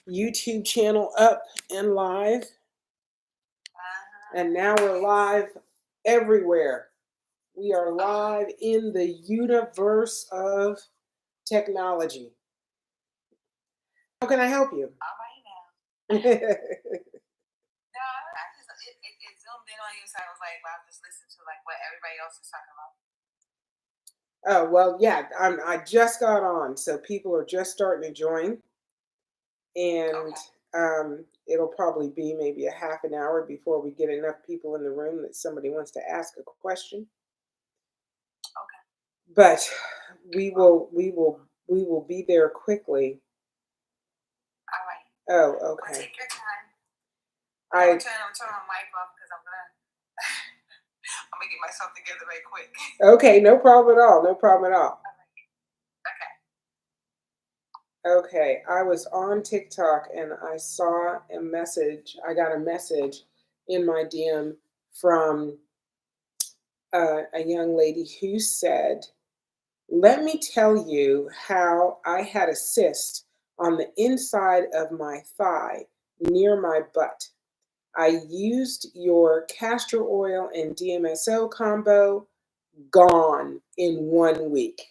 YouTube channel up and live. And now we're live everywhere. We are live in the universe of technology. How can I help you? All right now. No, it zoomed in on you, so I was like, well, I'll just listen to like what everybody else is talking about. Oh, well, yeah, I just got on, so people are just starting to join. And it'll probably be maybe a half an hour before we get enough people in the room that somebody wants to ask a question. Okay. But we will be there quickly. All right. Oh, okay. Well, take your time. I'm turning my mic off because I'm gonna get myself together very quick. Okay, no problem at all. No problem at all. Okay, I was on TikTok and I saw a message. I got a message in my DM from a young lady who said, "Let me tell you how I had a cyst on the inside of my thigh near my butt. I used your castor oil and DMSO combo, gone in 1 week."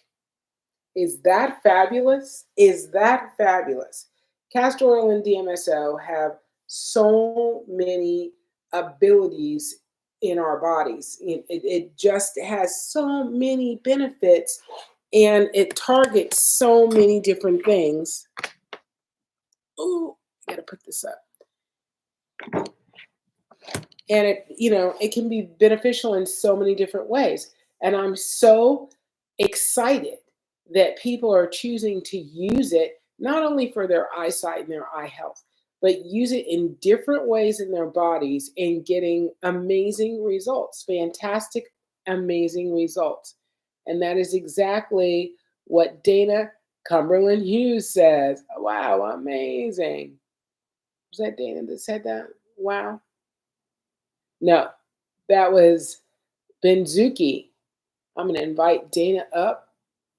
Is that fabulous? Is that fabulous? Castor oil and DMSO have so many abilities in our bodies. It just has so many benefits and it targets so many different things. Ooh, I gotta put this up. And it can be beneficial in so many different ways. And I'm so excited that people are choosing to use it not only for their eyesight and their eye health, but use it in different ways in their bodies and getting amazing results, fantastic, amazing results. And that is exactly what Dana Cumberland Hughes says. Wow, amazing. Was that Dana that said that? Wow. No, that was Benzuki. I'm going to invite Dana up,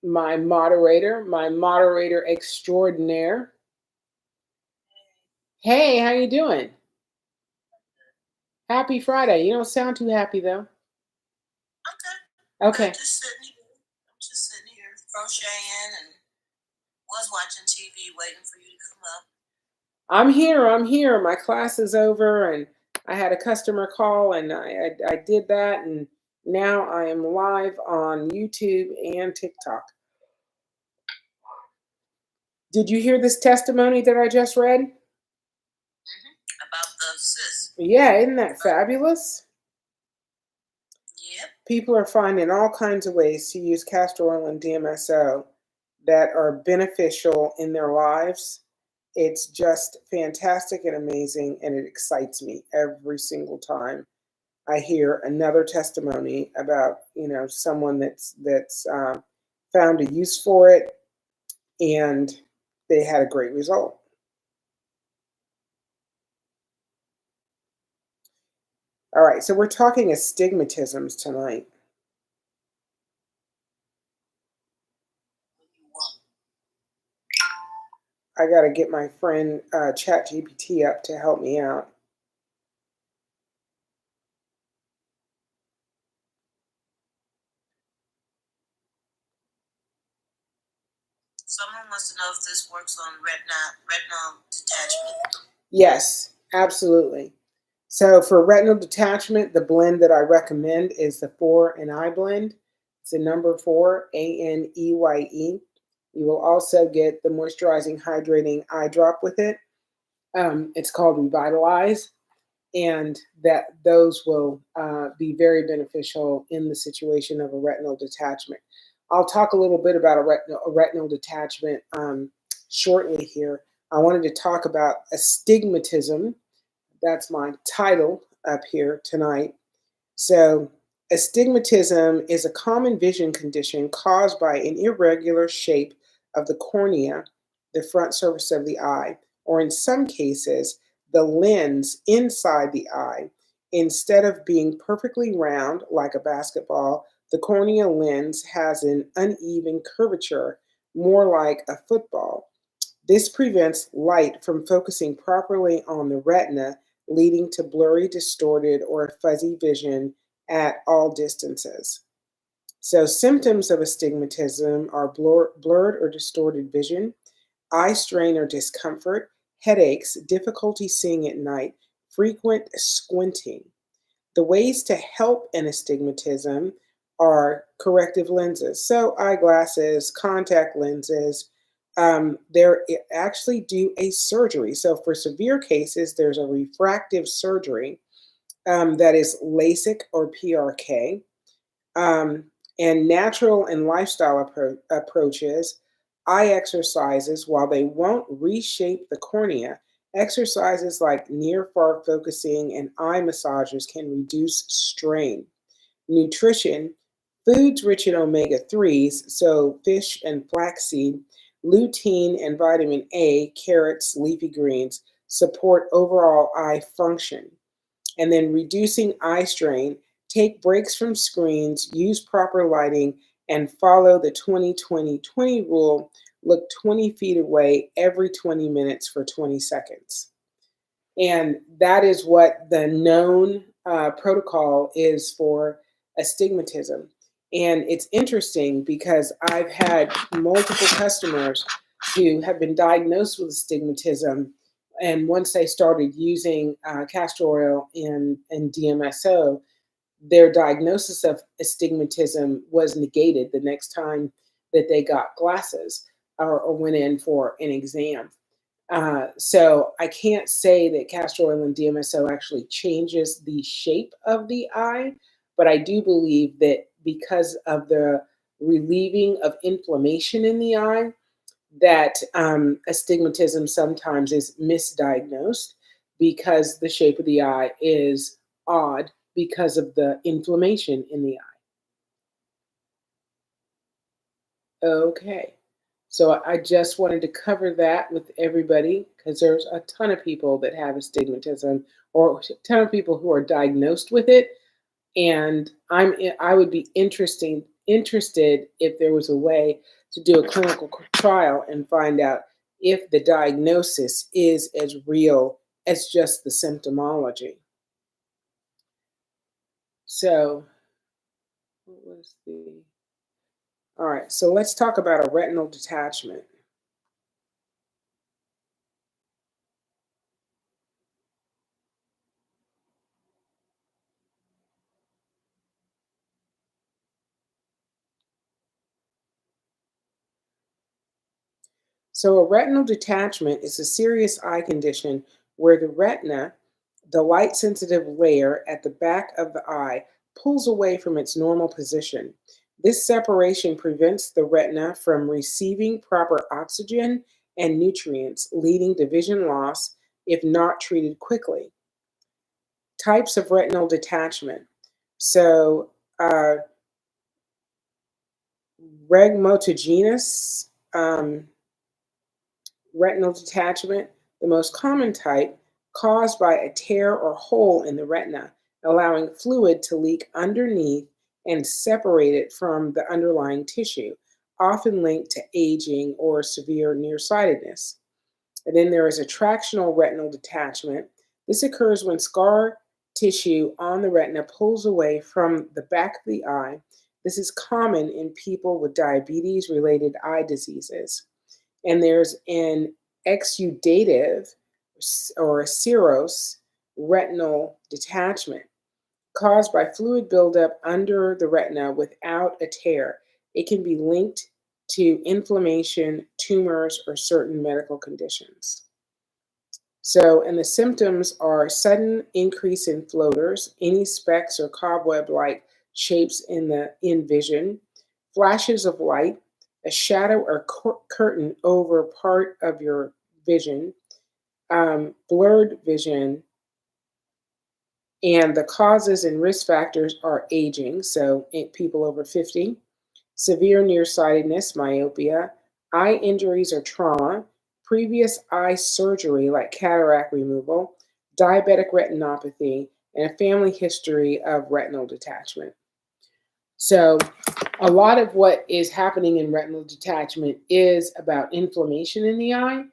my moderator extraordinaire. Hey, how you doing? Happy Friday. You don't sound too happy though. Okay. I'm just sitting here crocheting and was watching TV waiting for you to come up. I'm here. My class is over and I had a customer call and I did that, and now I am live on YouTube and TikTok. Did you hear this testimony that I just read? About the cyst. Yeah, isn't that fabulous? Yep. People are finding all kinds of ways to use castor oil and DMSO that are beneficial in their lives. It's just fantastic and amazing, and it excites me every single time I hear another testimony about someone that's found a use for it and they had a great result. All right, so we're talking astigmatisms tonight. I got to get my friend ChatGPT up to help me out. Someone wants to know if this works on retinal detachment. Yes, absolutely. So for retinal detachment, the blend that I recommend is the 4-Aneye blend. It's the number 4, ANEYE. You will also get the moisturizing, hydrating eye drop with it. It's called Revitalize, and those will be very beneficial in the situation of a retinal detachment. I'll talk a little bit about a retinal detachment shortly here. I wanted to talk about astigmatism. That's my title up here tonight. So, astigmatism is a common vision condition caused by an irregular shape of the cornea, the front surface of the eye, or in some cases, the lens inside the eye. Instead of being perfectly round like a basketball, the corneal lens has an uneven curvature, more like a football. This prevents light from focusing properly on the retina, leading to blurry, distorted, or fuzzy vision at all distances. So, symptoms of astigmatism are blurred or distorted vision, eye strain or discomfort, headaches, difficulty seeing at night, frequent squinting. The ways to help an astigmatism are corrective lenses. So, eyeglasses, contact lenses, they're actually do a surgery. So, for severe cases, there's a refractive surgery that is LASIK or PRK. Um, and natural and lifestyle approaches, eye exercises, while they won't reshape the cornea, exercises like near far focusing and eye massages can reduce strain. Nutrition, foods rich in omega 3s, so fish and flaxseed, lutein and vitamin A, carrots, leafy greens, support overall eye function. And then reducing eye strain, take breaks from screens, use proper lighting, and follow the 20-20-20 rule. Look 20 feet away every 20 minutes for 20 seconds. And that is what the known protocol is for astigmatism. And it's interesting because I've had multiple customers who have been diagnosed with astigmatism. And once they started using castor oil and DMSO, their diagnosis of astigmatism was negated the next time that they got glasses or went in for an exam. So I can't say that castor oil and DMSO actually changes the shape of the eye, but I do believe that because of the relieving of inflammation in the eye, that astigmatism sometimes is misdiagnosed because the shape of the eye is odd because of the inflammation in the eye. Okay. So I just wanted to cover that with everybody because there's a ton of people that have astigmatism or a ton of people who are diagnosed with it. And I would be interested if there was a way to do a clinical trial and find out if the diagnosis is as real as just the symptomology. So, what was the all right, so let's talk about a retinal detachment. So, a retinal detachment is a serious eye condition where the retina, the light sensitive layer at the back of the eye, pulls away from its normal position. This separation prevents the retina from receiving proper oxygen and nutrients, leading to vision loss if not treated quickly. Types of retinal detachment. So, uh, regmotogenous. Retinal detachment, the most common type, caused by a tear or hole in the retina, allowing fluid to leak underneath and separate it from the underlying tissue, often linked to aging or severe nearsightedness. And then there is a tractional retinal detachment. This occurs when scar tissue on the retina pulls away from the back of the eye. This is common in people with diabetes related eye diseases. And there's an exudative or a serous retinal detachment caused by fluid buildup under the retina without a tear. It can be linked to inflammation, tumors, or certain medical conditions. So, and the symptoms are sudden increase in floaters, any specks or cobweb-like shapes in vision, flashes of light, a shadow or curtain over part of your vision, blurred vision, and the causes and risk factors are aging, so people over 50, severe nearsightedness, myopia, eye injuries or trauma, previous eye surgery like cataract removal, diabetic retinopathy, and a family history of retinal detachment. So, a lot of what is happening in retinal detachment is about inflammation in the eye,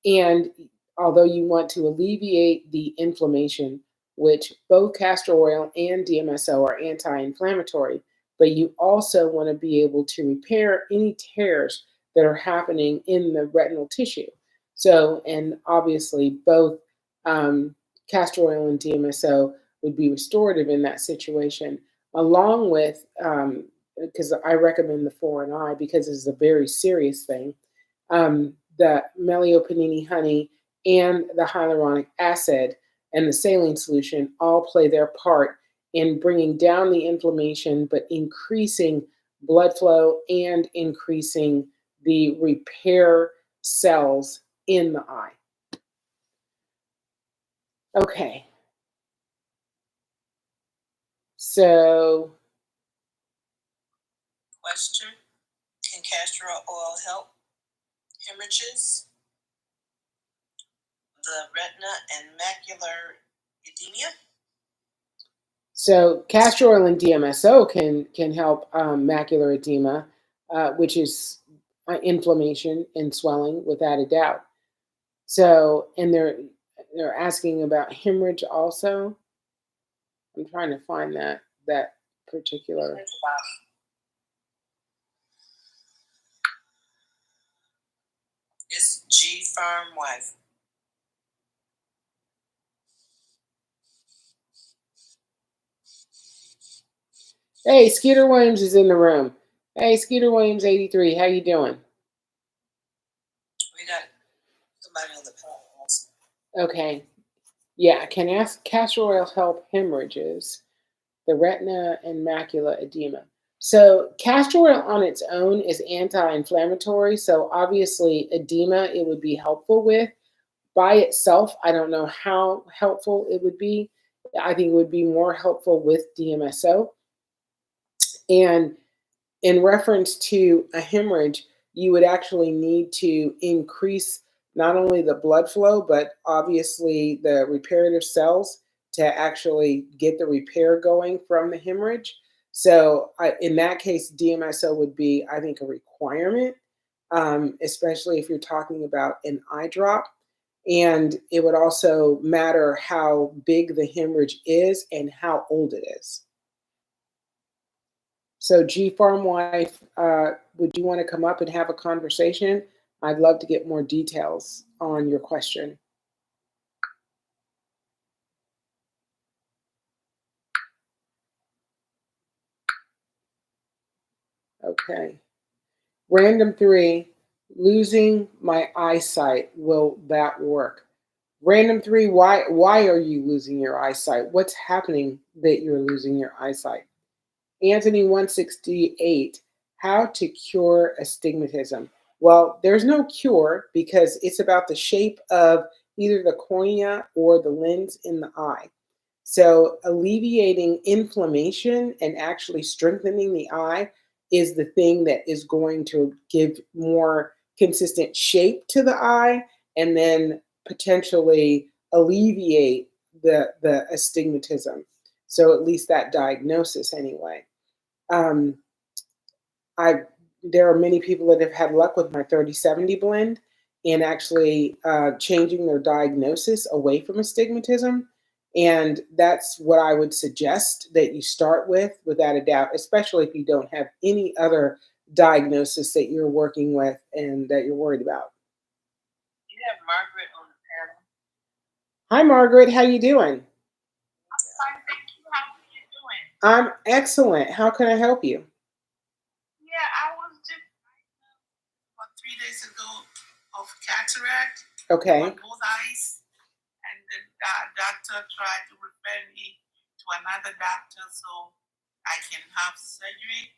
And although you want to alleviate the inflammation, which both castor oil and DMSO are anti-inflammatory, but you also want to be able to repair any tears that are happening in the retinal tissue. So, and obviously both castor oil and DMSO would be restorative in that situation, along with, because I recommend the 4-in-I because it's a very serious thing, the Meliopanini honey and the hyaluronic acid and the saline solution all play their part in bringing down the inflammation, but increasing blood flow and increasing the repair cells in the eye. Okay, so Question: can castor oil help hemorrhages, the retina, and macular edema? So castor oil and DMSO can help macular edema, which is inflammation and swelling, without a doubt. So, and they're asking about hemorrhage also. I'm trying to find that particular. It's G Farm Wife. Hey, Skeeter Williams is in the room. Hey, Skeeter Williams 83, how you doing? We got somebody on the phone also. Okay. Yeah, can castor oil help hemorrhages, the retina, and macula edema? So castor oil on its own is anti-inflammatory, so obviously edema it would be helpful with. By itself, I don't know how helpful it would be. I think it would be more helpful with DMSO. And in reference to a hemorrhage, you would actually need to increase not only the blood flow, but obviously the reparative cells to actually get the repair going from the hemorrhage. So, in that case, DMSO would be, I think, a requirement, especially if you're talking about an eye drop. And it would also matter how big the hemorrhage is and how old it is. So, G Farm Wife, would you want to come up and have a conversation? I'd love to get more details on your question. Okay. Random 3, losing my eyesight. Will that work? Random 3, why are you losing your eyesight? What's happening that you're losing your eyesight? Anthony 168, how to cure astigmatism? Well, there's no cure because it's about the shape of either the cornea or the lens in the eye. So, alleviating inflammation and actually strengthening the eye is the thing that is going to give more consistent shape to the eye and then potentially alleviate the astigmatism. So, at least that diagnosis, anyway. Um, I There are many people that have had luck with my 30/70 blend and actually changing their diagnosis away from astigmatism. And that's what I would suggest that you start with, without a doubt, especially if you don't have any other diagnosis that you're working with and that you're worried about. You have Margaret on the panel. Hi, Margaret. How you doing? I'm fine, thank you. How are you doing? I'm excellent. How can I help you? Yeah, I was just about 3 days ago of cataract Okay. on both eyes, and the doctor tried to refer me to another doctor so I can have surgery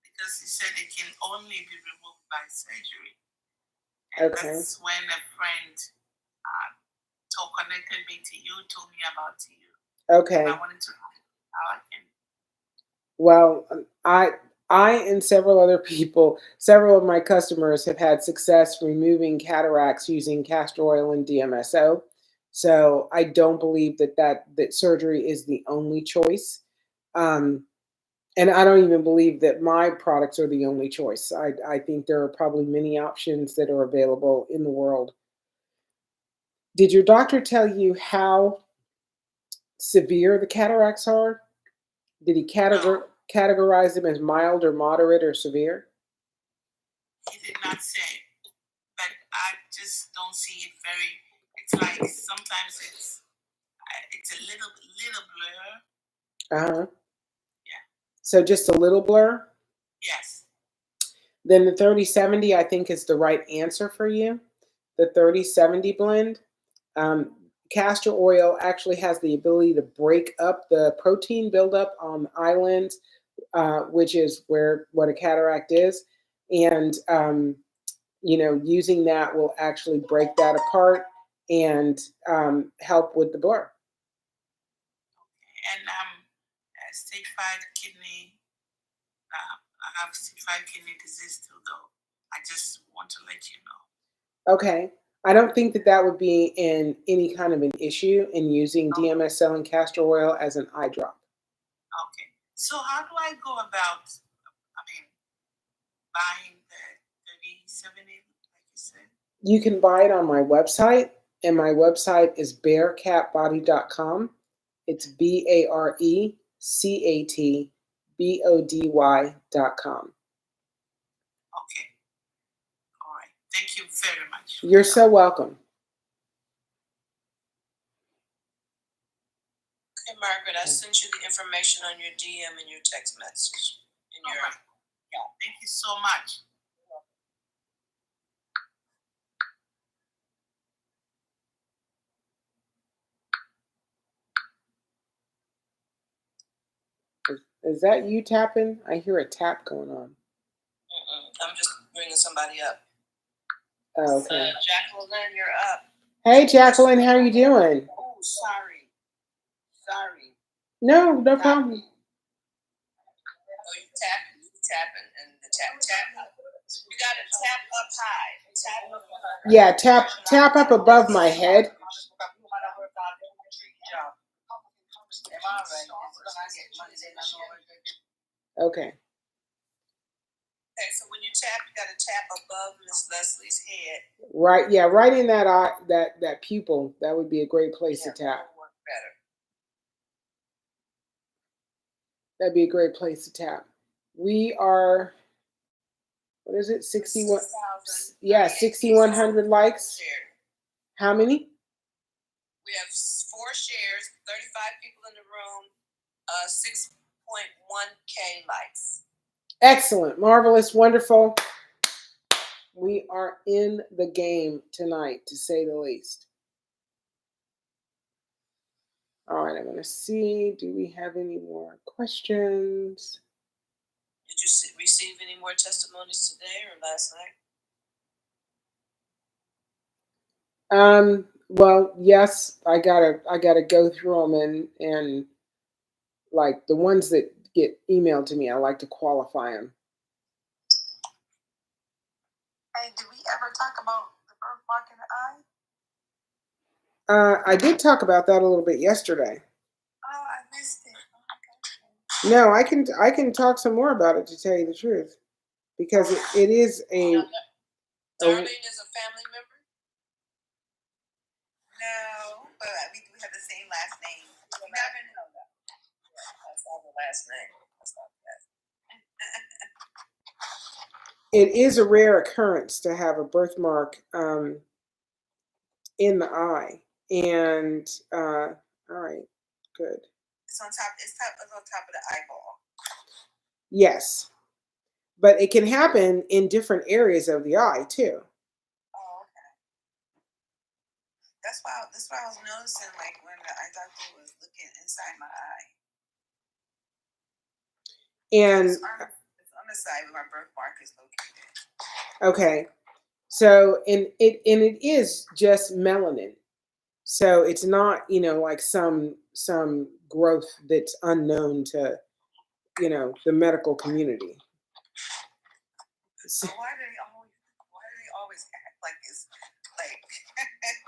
because he said it can only be removed by surgery. And Okay. that's when a friend connected me to you, told me about you. Okay. And I wanted to know how I can. Well, I and several other people, several of my customers have had success removing cataracts using castor oil and DMSO. So I don't believe that surgery is the only choice. Um, and I don't even believe that my products are the only choice. I think there are probably many options that are available in the world. Did your doctor tell you how severe the cataracts are? Did he No, categorize them as mild or moderate or severe? he did not say, but I just don't see it very. It's like sometimes it's a little blur. Uh-huh. Yeah. So just a little blur? Yes. Then the 30/70, I think, is the right answer for you. The 30/70 blend. Castor oil actually has the ability to break up the protein buildup on the islands, which is what a cataract is. And, using that will actually break that apart and help with the blur. And stage 5 kidney. I have stage 5 kidney disease too, though. I just want to let you know. Okay. I don't think that would be in any kind of an issue in using DMSO and castor oil as an eye drop. Okay. So how do I go about, buying the 30/70, like you said? You can buy it on my website, and my website is barecatbody.com. It's BARECATBODY.com. Okay. All right. Thank you very much. You're so welcome. Hey, Margaret, I sent you the information on your DM and your text message. All right. Yeah. Thank you so much. Is that you tapping? I hear a tap going on. I'm just bringing somebody up. Oh, okay. Jacqueline, you're up. Hey, Jacqueline, how are you doing? Oh, sorry. No problem. Oh, you tapping, and the tap. You got to tap up high. Tap up high. Yeah, tap up above my head. Okay. Okay, so when you tap, you got to tap above Miss Leslie's head. Right, yeah, right in that eye, that pupil. That would be a great place to tap. Work better. That'd be a great place to tap. We are, what is it, 61? Yeah, 6,100 likes. How many? We have 4 shares, 35 people in the room, 6.1K likes. Excellent, marvelous, wonderful. We are in the game tonight, to say the least. All right, I'm going to see, do we have any more questions? Did you receive any more testimonies today or last night? Well, yes, I gotta go through them and like the ones that get emailed to me, I like to qualify them. Hey, did we ever talk about the birthmark in the eye? I did talk about that a little bit yesterday. Oh, I missed it. Oh, no, I can talk some more about it, to tell you the truth, because it is a. Darlene is a family member? No, but we have the same last name. You never know that. Yeah, that's not the last name. That's not the last name. It is a rare occurrence to have a birthmark in the eye, and all right, good. It's on top. It's on top of the eyeball. Yes, but it can happen in different areas of the eye too. Oh, okay. That's why I was noticing, like when the eye doctor was looking inside my eye. And it's on the side where my birthmark is located. Okay, so and it is just melanin, so it's not like some growth that's unknown to the medical community. So why do they always act like it's like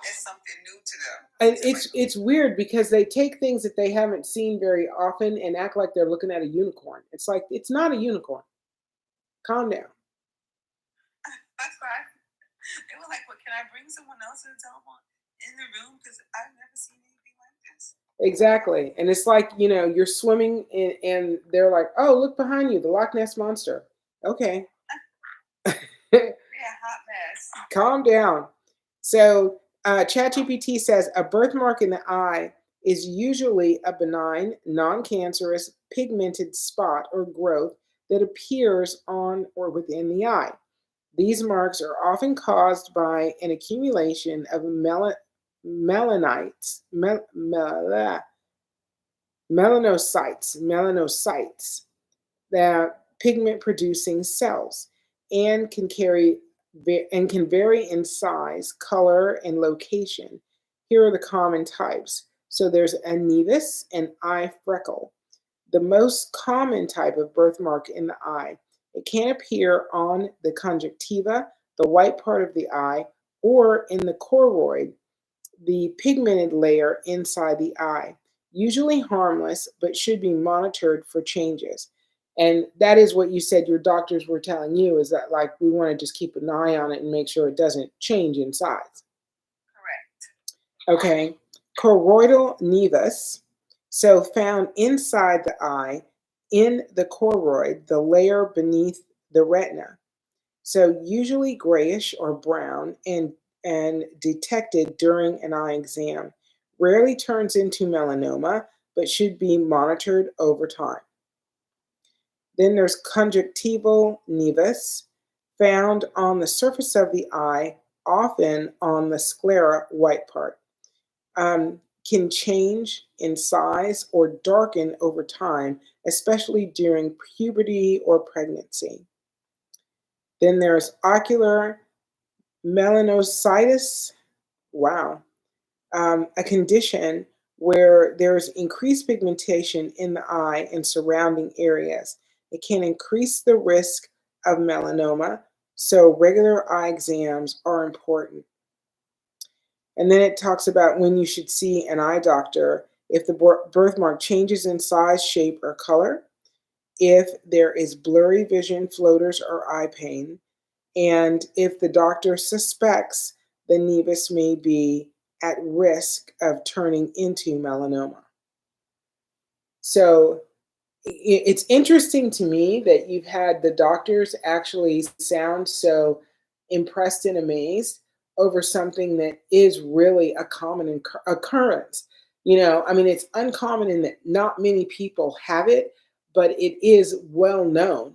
it's something new to them? And it's weird because they take things that they haven't seen very often and act like they're looking at a unicorn. It's like, it's not a unicorn. Calm down. That's right. They were like, "Well, can I bring someone else in the in the room because I've never seen anything like this. Exactly. And it's like, you're swimming and they're like, oh, look behind you, the Loch Ness Monster. Okay. Yeah, hot mess. Calm down. So ChatGPT says a birthmark in the eye is usually a benign, non-cancerous, pigmented spot or growth that appears on or within the eye. These marks are often caused by an accumulation of melanocytes, melanocytes, that pigment producing cells, and can vary in size, color, and location. Here are the common types. So there's a nevus and eye freckle, the most common type of birthmark in the eye. It can appear on the conjunctiva, the white part of the eye, or in the choroid, the pigmented layer inside the eye. Usually harmless, but should be monitored for changes. And that is what you said your doctors were telling you, is that like we want to just keep an eye on it and make sure it doesn't change in size. Correct. Okay. Choroidal nevus, so found inside the eye in the choroid, the layer beneath the retina. So usually grayish or brown and detected during an eye exam. Rarely turns into melanoma, but should be monitored over time. Then there's conjunctival nevus, found on the surface of the eye, often on the sclera white part. Can change in size or darken over time, especially during puberty or pregnancy. Then there's ocular melanocytis. Wow. A condition where there's increased pigmentation in the eye and surrounding areas. It can increase the risk of melanoma, so regular eye exams are important. And then it talks about when you should see an eye doctor if the birthmark changes in size, shape, or color, if there is blurry vision, floaters, or eye pain, and if the doctor suspects the nevus may be at risk of turning into melanoma. So it's interesting to me that you've had the doctors actually sound so impressed and amazed over something that is really a common occurrence. I mean, it's uncommon in that not many people have it, but it is well known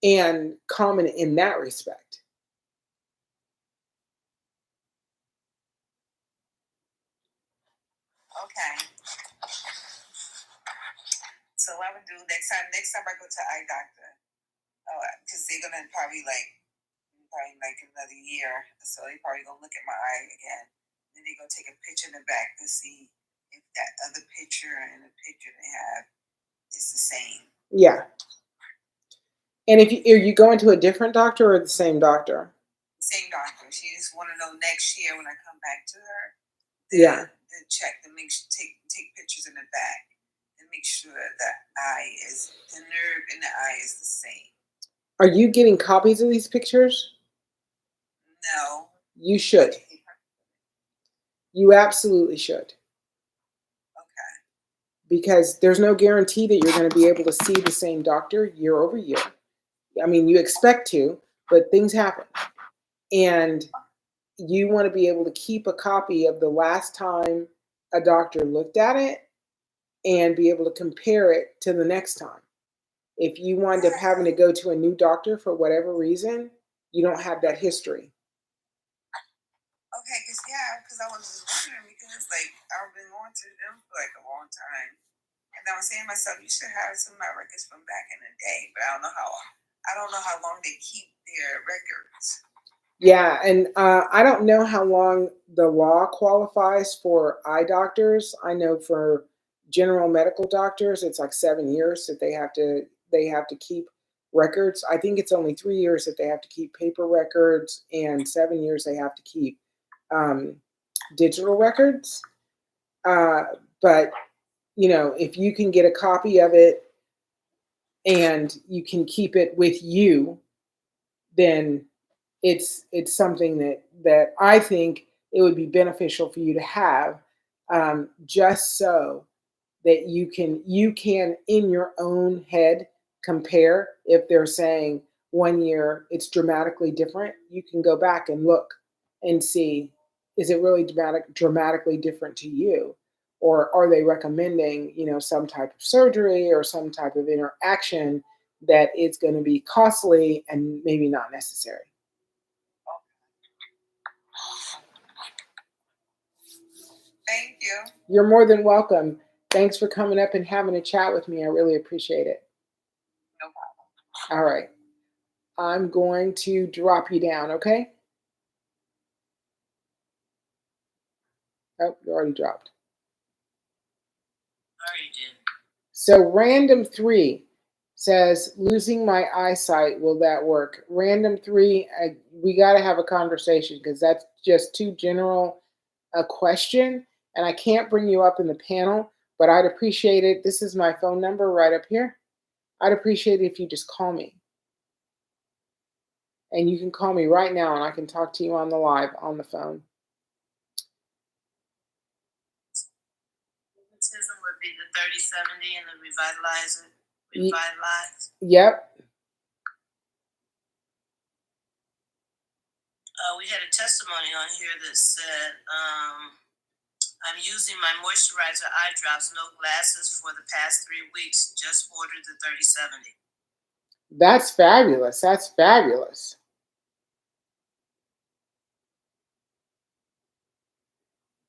and common in that respect. Okay. So what I would do next time I go to eye doctor, because they're gonna probably like another year, so they probably gonna look at my eye again. Then they're gonna take a picture in the back to see if that other picture and the picture they have is the same. Yeah. And are you going to a different doctor or the same doctor? Same doctor. She just want to know next year when I come back to her. To check to take pictures in the back and make sure that the nerve in the eye is the same. Are you getting copies of these pictures? No. You should. You absolutely should. Okay. Because there's no guarantee that you're going to be able to see the same doctor year over year. I mean, you expect to, but things happen. And you want to be able to keep a copy of the last time a doctor looked at it and be able to compare it to the next time. If you wind up having to go to a new doctor for whatever reason, you don't have that history. Okay, because I was just wondering, because like I've been going to them for like a long time, and I was saying to myself, you should have some of my records from back in the day, but I don't know how long they keep their records. Yeah, and I don't know how long the law qualifies for eye doctors. I know for general medical doctors, it's like 7 years that they have to keep records. I think it's only 3 years that they have to keep paper records, and 7 years they have to keep digital records. But if you can get a copy of it and you can keep it with you, then it's something that I think it would be beneficial for you to have, just so that you can in your own head compare. If they're saying 1 year it's dramatically different, you can go back and look and see, is it really dramatically different to you, or are they recommending some type of surgery or some type of interaction that it's going to be costly and maybe not necessary. Thank you. You're more than welcome. Thanks for coming up and having a chat with me. I really appreciate it. No problem. All right. I'm going to drop you down, okay? Oh, you already dropped. Already did. So random 3 says, losing my eyesight, will that work? Random 3, we got to have a conversation because that's just too general a question, and I can't bring you up in the panel, but I'd appreciate it. This is my phone number right up here. I'd appreciate it if you just call me. And you can call me right now and I can talk to you on the live on the phone. Astigmatism would be the 3070 and the revitalize. Yep. We had a testimony on here that said, I'm using my moisturizer eye drops, no glasses for the past 3 weeks. Just ordered the 3070. That's fabulous. That's fabulous.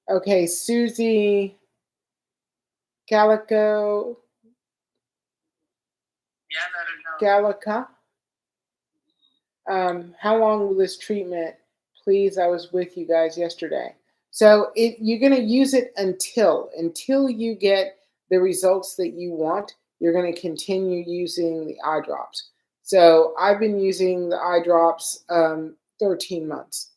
Okay, Susie Calico. Yeah, I let her know. Calica. How long will this treatment? Please, I was with you guys yesterday. So you're going to use it until you get the results that you want. You're going to continue using the eye drops. So I've been using the eye drops 13 months.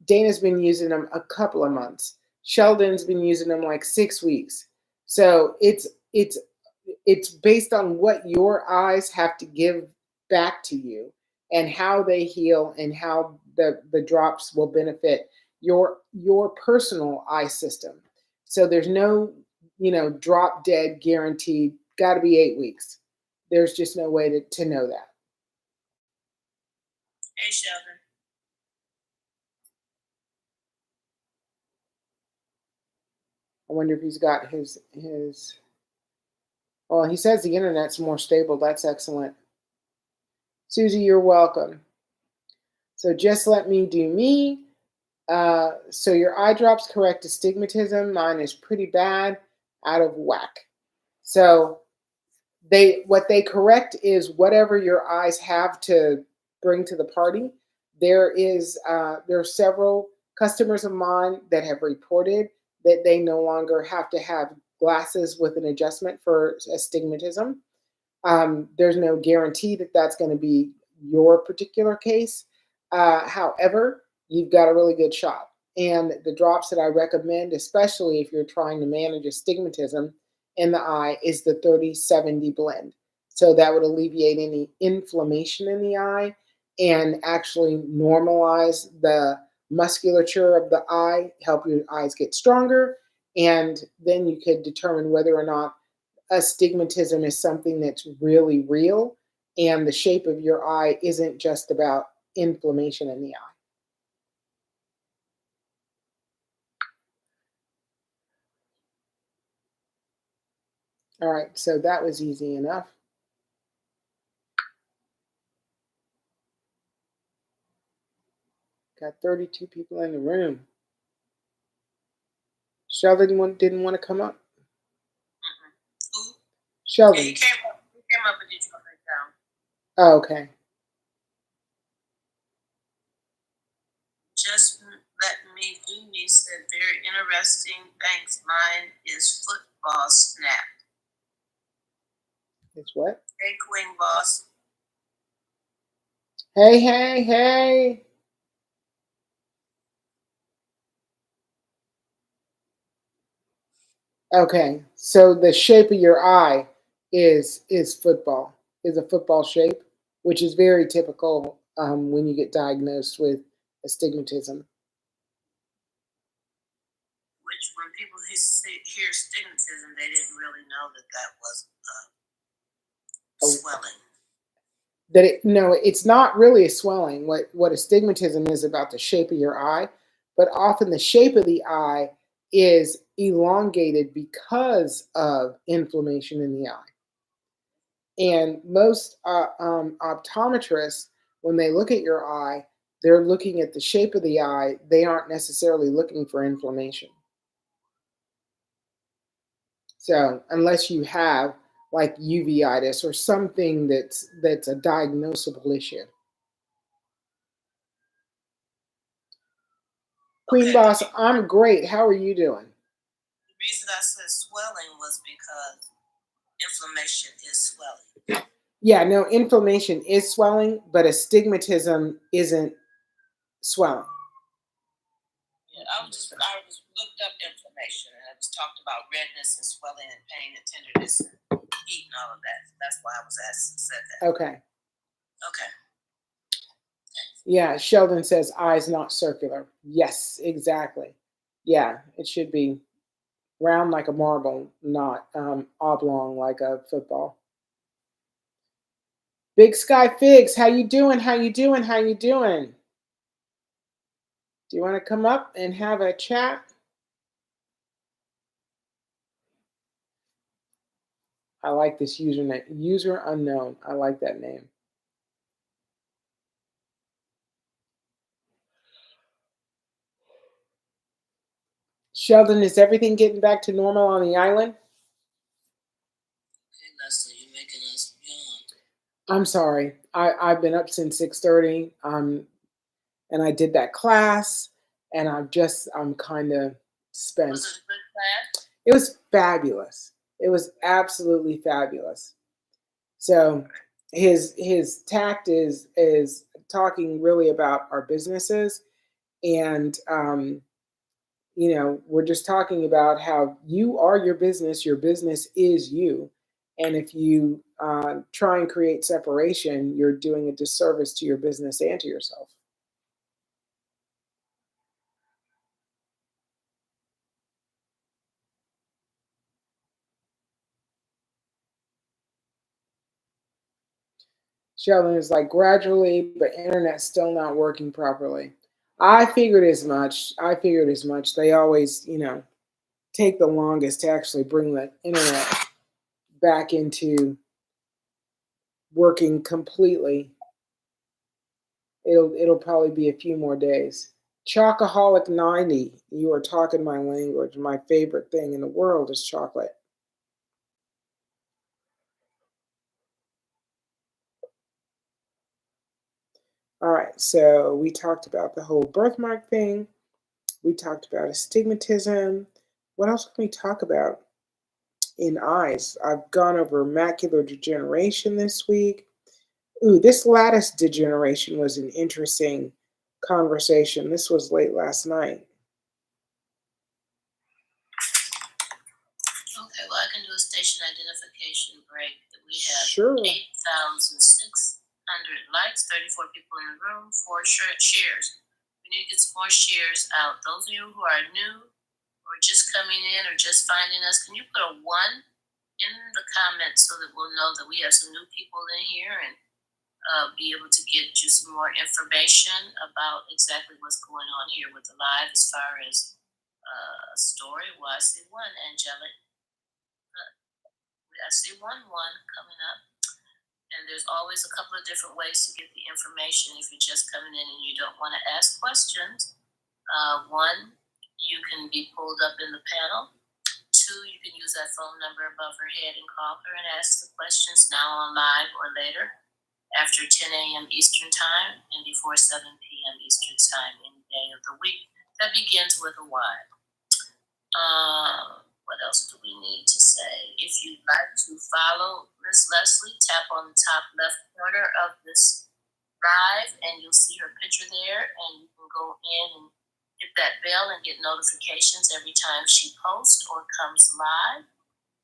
Dana's been using them a couple of months. Sheldon's been using them like 6 weeks. So it's based on what your eyes have to give back to you and how they heal and how the drops will benefit your personal eye system. So there's no drop dead guaranteed. Got to be 8 weeks. There's just no way to know that. Hey, Sheldon. I wonder if he's got his. Well, he says the internet's more stable. That's excellent. Susie, you're welcome. So just let me do me. So your eye drops correct astigmatism. Mine is pretty bad, out of whack. So what they correct is whatever your eyes have to bring to the party. There are several customers of mine that have reported that they no longer have to have glasses with an adjustment for astigmatism. There's no guarantee that that's going to be your particular case. However, you've got a really good shot. And the drops that I recommend, especially if you're trying to manage astigmatism in the eye, is the 3070 blend. So that would alleviate any inflammation in the eye and actually normalize the musculature of the eye, help your eyes get stronger, and then you could determine whether or not astigmatism is something that's really real and the shape of your eye isn't just about inflammation in the eye. All right, so that was easy enough. Got 32 people in the room. Sheldon didn't want to come up. Who? Sheldon. Yeah, he came up and did something down. Oh, okay. Just let me do me said, very interesting. Thanks. Mine is football snap. It's what? Hey, Queen Boss. Hey, hey, hey. Okay, so the shape of your eye is football, is a football shape, which is very typical when you get diagnosed with astigmatism. when people hear stigmatism, they didn't really know that was swelling. No, it's not really a swelling. What astigmatism is about the shape of your eye, but often the shape of the eye is elongated because of inflammation in the eye. And most optometrists, when they look at your eye, they're looking at the shape of the eye. They aren't necessarily looking for inflammation. So unless you have like uveitis or something that's a diagnosable issue. Queen Boss, I'm great. How are you doing? The reason I said swelling was because inflammation is swelling. Yeah, no, inflammation is swelling, but astigmatism isn't swelling. Yeah, I was looked up inflammation, and it was talked about redness and swelling and pain and tenderness and heat and all of that. That's why I was said that. Okay. Okay. Yeah, Sheldon says eyes not circular. Yes, exactly. Yeah, it should be round like a marble, not oblong like a football. Big Sky Figs, how you doing? How you doing? How you doing? Do you want to come up and have a chat? I like this username. User unknown. I like that name. Sheldon, is everything getting back to normal on the island? Okay, Leslie, you're making us yawn. I'm sorry. I've been up since 6:30. And I did that class, and I'm kind of spent. Was it a good class? It was fabulous. It was absolutely fabulous. So his tact is talking really about our businesses, and we're just talking about how you are your business is you, and if you try and create separation, you're doing a disservice to your business and to yourself. Sheldon is like, gradually, but internet's still not working properly. I figured as much. They always, take the longest to actually bring the internet back into working completely. It'll probably be a few more days. Chocoholic 90, you are talking my language. My favorite thing in the world is chocolate. All right, so we talked about the whole birthmark thing. We talked about astigmatism. What else can we talk about in eyes? I've gone over macular degeneration this week. Ooh, this lattice degeneration was an interesting conversation. This was late last night. Okay, well, I can do a station identification break. We have Sure. 8,600 likes, 34 people in the room, 4 shares. We need to get some more shares out. Those of you who are new or just coming in or just finding us, can you put a 1 in the comments so that we'll know that we have some new people in here and be able to get you some more information about exactly what's going on here with the live as far as story. Well, I see 1, Angelic. I see 1 coming up. And there's always a couple of different ways to get the information if you're just coming in and you don't want to ask questions. 1, you can be pulled up in the panel. 2, you can use that phone number above her head and call her and ask the questions now on live or later after 10 a.m. Eastern Time and before 7 p.m. Eastern Time any day of the week. That begins with a Y. What else do we need to say? If you'd like to follow Miss Leslie, tap on the top left corner of this live and you'll see her picture there, and you can go in and hit that bell and get notifications every time she posts or comes live.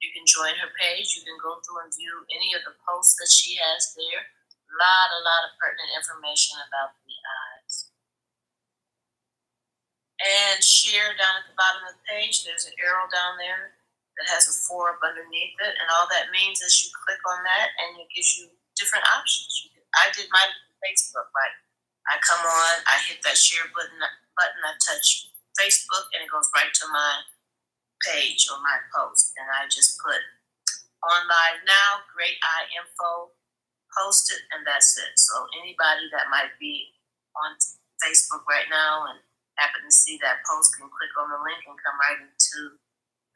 You can join her page. You can go through and view any of the posts that she has there. A lot of pertinent information about the eyes. And share down at the bottom of the page. There's an arrow down there that has a 4 up underneath it. And all that means is you click on that and it gives you different options. I did my Facebook, right? I come on, I hit that share button, I touch Facebook, and it goes right to my page or my post. And I just put on live now, great eye info, post it, and that's it. So anybody that might be on Facebook right now and happen to see that post can click on the link and come right into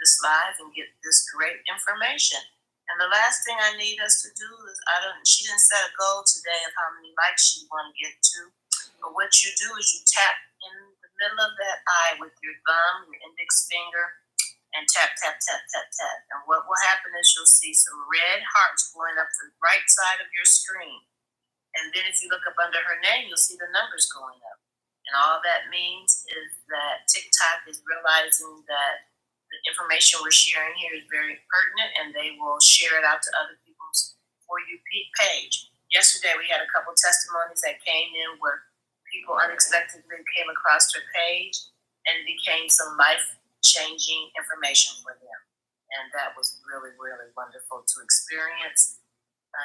this live and get this great information. And the last thing I need us to do is, she didn't set a goal today of how many likes she want to get to, but what you do is you tap in the middle of that eye with your thumb, your index finger, and tap, tap, tap, tap, tap. And what will happen is you'll see some red hearts going up the right side of your screen. And then if you look up under her name, you'll see the numbers going up. And all that means is that TikTok is realizing that the information we're sharing here is very pertinent, and they will share it out to other people's For You page. Yesterday, we had a couple testimonies that came in where people unexpectedly came across their page and became some life-changing information for them. And that was really, really wonderful to experience.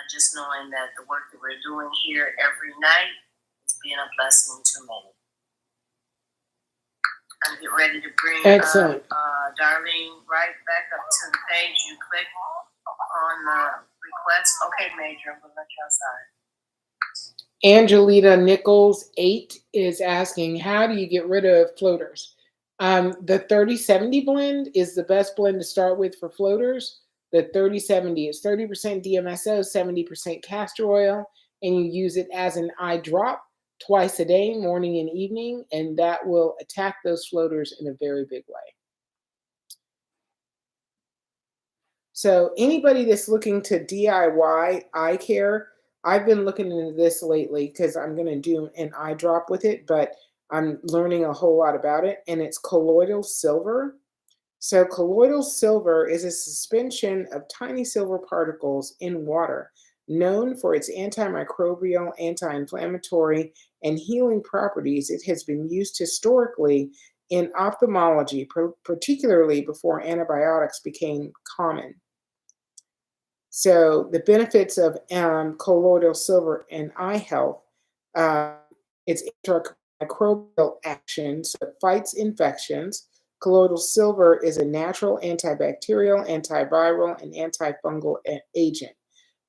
Just knowing that the work that we're doing here every night is being a blessing to many. I'm getting ready to bring Darlene right back up to the page. You click on the request. Okay, Major, I'm going to let you outside. Angelita Nichols 8 is asking, how do you get rid of floaters? The 3070 blend is the best blend to start with for floaters. The 3070 is 30% DMSO, 70% castor oil, and you use it as an eye drop twice a day, morning and evening, and that will attack those floaters in a very big way. So anybody that's looking to DIY eye care, I've been looking into this lately because I'm going to do an eye drop with it, but I'm learning a whole lot about it, and it's colloidal silver. So colloidal silver is a suspension of tiny silver particles in water, known for its antimicrobial, anti-inflammatory, and healing properties. It has been used historically in ophthalmology, particularly before antibiotics became common. So the benefits of colloidal silver in eye health, its antimicrobial action, so it fights infections. Colloidal silver is a natural antibacterial, antiviral, and antifungal agent.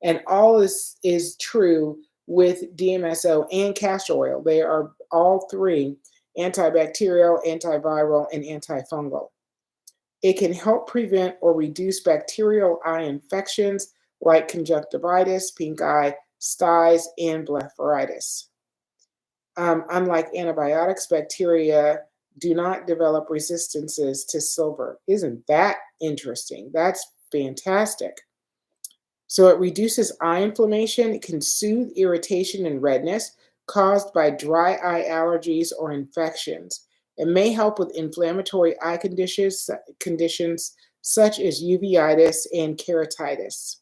And all this is true with DMSO and castor oil. They are all three antibacterial, antiviral, and antifungal. It can help prevent or reduce bacterial eye infections like conjunctivitis, pink eye, styes, and blepharitis. Unlike antibiotics, bacteria do not develop resistances to silver. Isn't that interesting? That's fantastic. So it reduces eye inflammation. It can soothe irritation and redness caused by dry eye allergies or infections. It may help with inflammatory eye conditions such as uveitis and keratitis.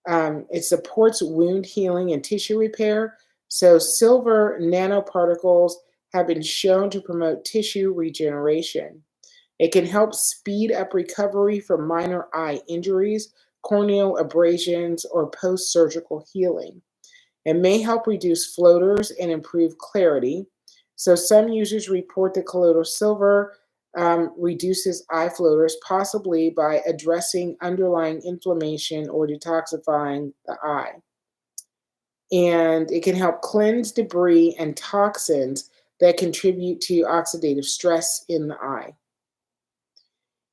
It supports wound healing and tissue repair. So silver nanoparticles have been shown to promote tissue regeneration. It can help speed up recovery from minor eye injuries, corneal abrasions, or post-surgical healing. It may help reduce floaters and improve clarity. So some users report that colloidal silver reduces eye floaters, possibly by addressing underlying inflammation or detoxifying the eye. And it can help cleanse debris and toxins that contribute to oxidative stress in the eye.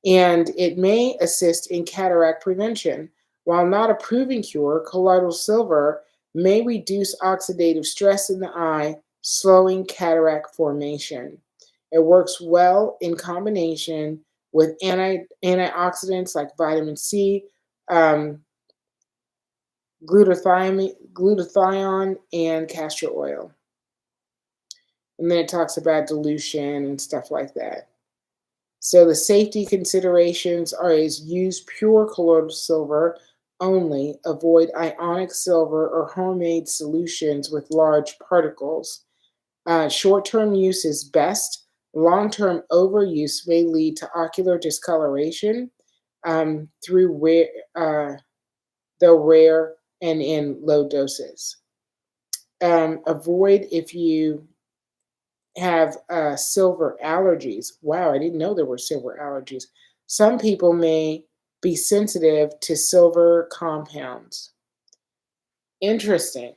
And it may assist in cataract prevention. While not a proven cure, colloidal silver may reduce oxidative stress in the eye, slowing cataract formation. It works well in combination with antioxidants like vitamin C, glutathione, and castor oil. And then it talks about dilution and stuff like that. So the safety considerations are is use pure colloidal silver only, avoid ionic silver or homemade solutions with large particles. Short-term use is best. Long-term overuse may lead to ocular discoloration through though rare and in low doses. Avoid if you have silver allergies. Wow, I didn't know there were silver allergies. Some people may be sensitive to silver compounds. Interesting.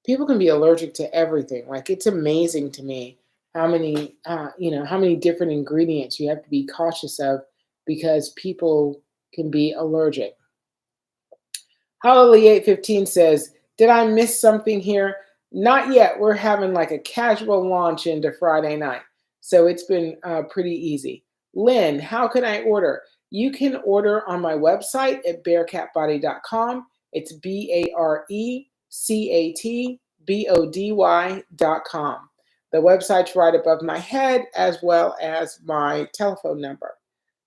People can be allergic to everything. Like, it's amazing to me how many, how many different ingredients you have to be cautious of because people can be allergic. Hallelujah 815 says, did I miss something here? Not yet. We're having like a casual launch into Friday night. So it's been pretty easy. Lynn, how can I order? You can order on my website at bearcatbody.com. It's BARECATBODY.com. The website's right above my head as well as my telephone number.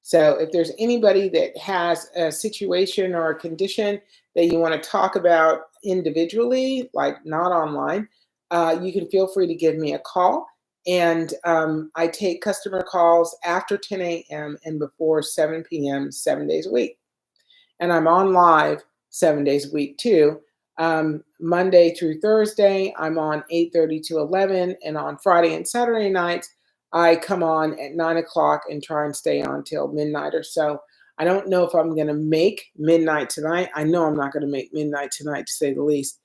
So if there's anybody that has a situation or a condition that you want to talk about individually, like not online, you can feel free to give me a call. And I take customer calls after 10 a.m. and before 7 p.m. 7 days a week. And I'm on live 7 days a week too. Monday through Thursday, I'm on 8:30 to 11. And on Friday and Saturday nights, I come on at 9 o'clock and try and stay on till midnight or so. I don't know if I'm going to make midnight tonight. I know I'm not going to make midnight tonight, to say the least.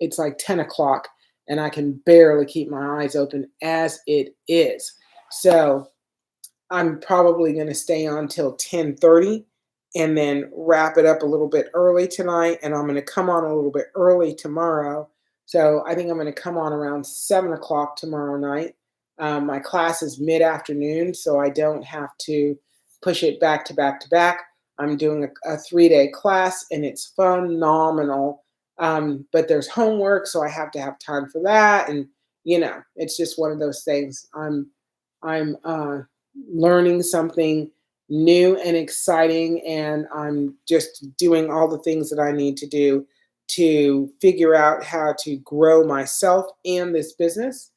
It's like 10 o'clock, and I can barely keep my eyes open as it is. So I'm probably going to stay on till 10:30 and then wrap it up a little bit early tonight. And I'm going to come on a little bit early tomorrow. So I think I'm going to come on around 7 o'clock tomorrow night. My class is mid-afternoon, so I don't have to push it back to back to back. I'm doing a 3-day class, and it's phenomenal. But there's homework, so I have to have time for that. And, it's just one of those things. I'm learning something new and exciting, and I'm just doing all the things that I need to do to figure out how to grow myself and this business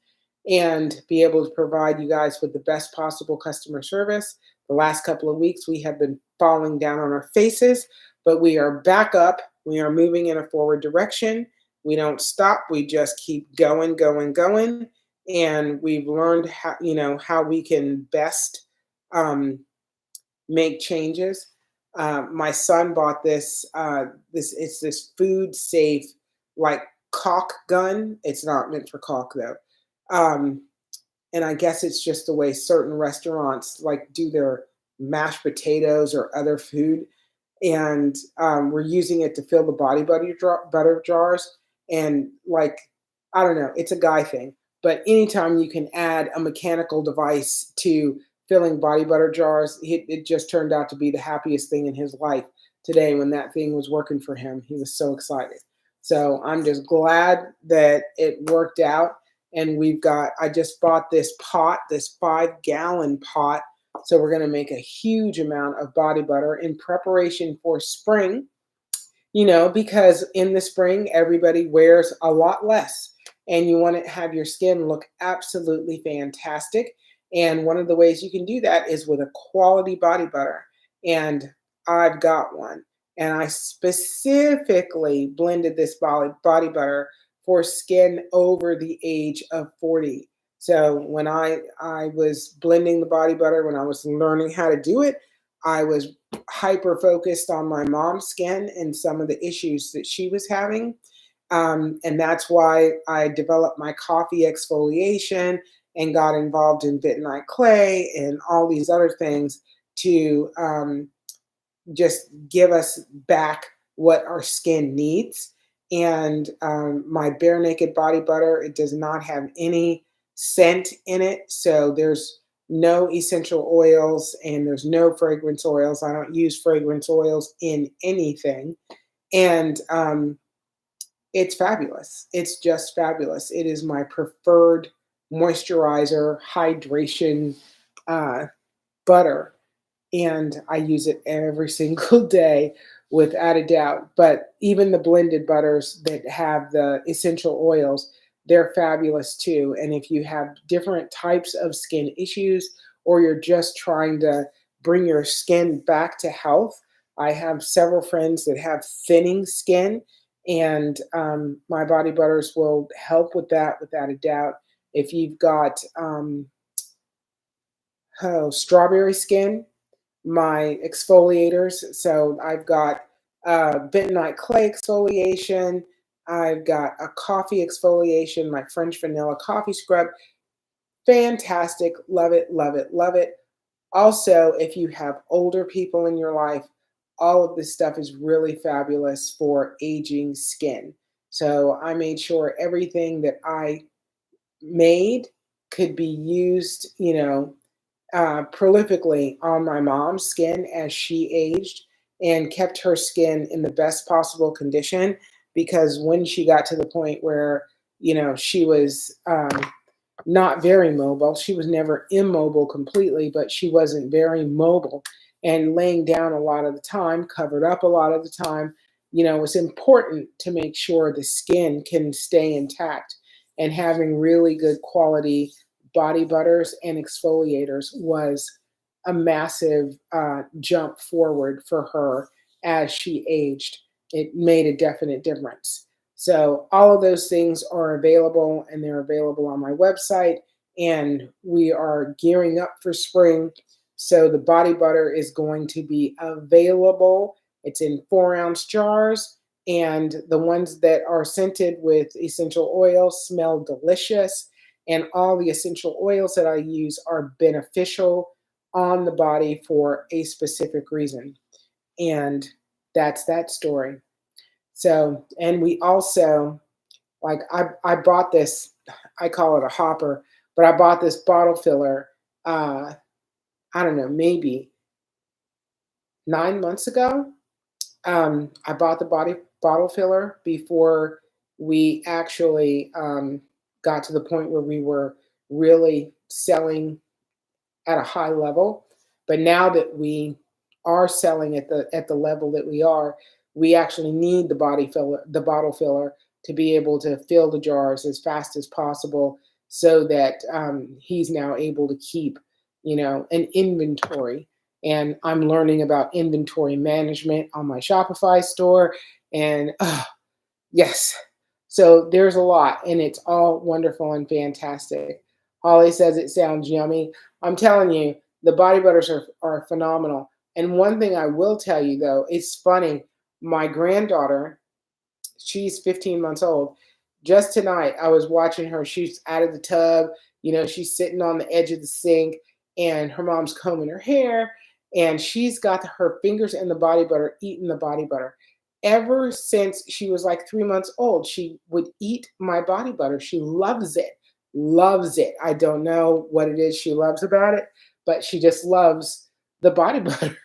and be able to provide you guys with the best possible customer service. The last couple of weeks we have been falling down on our faces, but we are back up. We are moving in a forward direction. We don't stop. We just keep going, going, going. And we've learned how we can best make changes. My son bought this. It's this food safe, like, caulk gun. It's not meant for caulk though, and I guess it's just the way certain restaurants like do their mashed potatoes or other food. And we're using it to fill the butter jars. And, like, I don't know, it's a guy thing. But anytime you can add a mechanical device to filling body butter jars, it just turned out to be the happiest thing in his life today when that thing was working for him. He was so excited. So I'm just glad that it worked out. And I just bought this pot, this 5-gallon pot. So we're going to make a huge amount of body butter in preparation for spring, because in the spring, everybody wears a lot less. And you want to have your skin look absolutely fantastic. And one of the ways you can do that is with a quality body butter. And I've got one. And I specifically blended this body butter for skin over the age of 40. So when I was blending the body butter, when I was learning how to do it, I was hyper focused on my mom's skin and some of the issues that she was having. And that's why I developed my coffee exfoliation and got involved in bentonite clay and all these other things to just give us back what our skin needs. And my Bare Naked body butter, it does not have any scent in it. So there's no essential oils and there's no fragrance oils. I don't use fragrance oils in anything. And it's fabulous. It's just fabulous. It is my preferred moisturizer, hydration butter. And I use it every single day without a doubt. But even the blended butters that have the essential oils, they're fabulous too. And if you have different types of skin issues, or you're just trying to bring your skin back to health, I have several friends that have thinning skin, and my body butters will help with that without a doubt. If you've got strawberry skin, my exfoliators. So I've got bentonite clay exfoliation. I've got a coffee exfoliation, my French vanilla coffee scrub. Fantastic. Love it, love it, love it. Also, if you have older people in your life, all of this stuff is really fabulous for aging skin. So I made sure everything that I made could be used, prolifically on my mom's skin as she aged, and kept her skin in the best possible condition, because when she got to the point where, she was not very mobile. She was never immobile completely, but she wasn't very mobile and laying down a lot of the time, covered up a lot of the time. It's important to make sure the skin can stay intact, and having really good quality body butters and exfoliators was a massive jump forward for her as she aged. It made a definite difference. So all of those things are available, and they're available on my website. And we are gearing up for spring. So the body butter is going to be available. It's in 4-ounce jars. And the ones that are scented with essential oils smell delicious. And all the essential oils that I use are beneficial on the body for a specific reason. And that's that story. So, and we also, like, I bought this, I call it a hopper, but I bought this bottle filler, I don't know, maybe 9 months ago. I bought the bottle filler before we actually got to the point where we were really selling at a high level. But now that we are selling at the level that we are, we actually need the bottle filler, to be able to fill the jars as fast as possible, so that he's now able to keep, an inventory. And I'm learning about inventory management on my Shopify store, and yes. So there's a lot, and it's all wonderful and fantastic. Holly says it sounds yummy. I'm telling you, the body butters are phenomenal. And one thing I will tell you, though, it's funny. My granddaughter, she's 15 months old. Just tonight, I was watching her. She's out of the tub. She's sitting on the edge of the sink, and her mom's combing her hair, and she's got her fingers in the body butter, eating the body butter. Ever since she was like 3 months old, she would eat my body butter. She loves it, loves it. I don't know what it is she loves about it, but she just loves the body butter.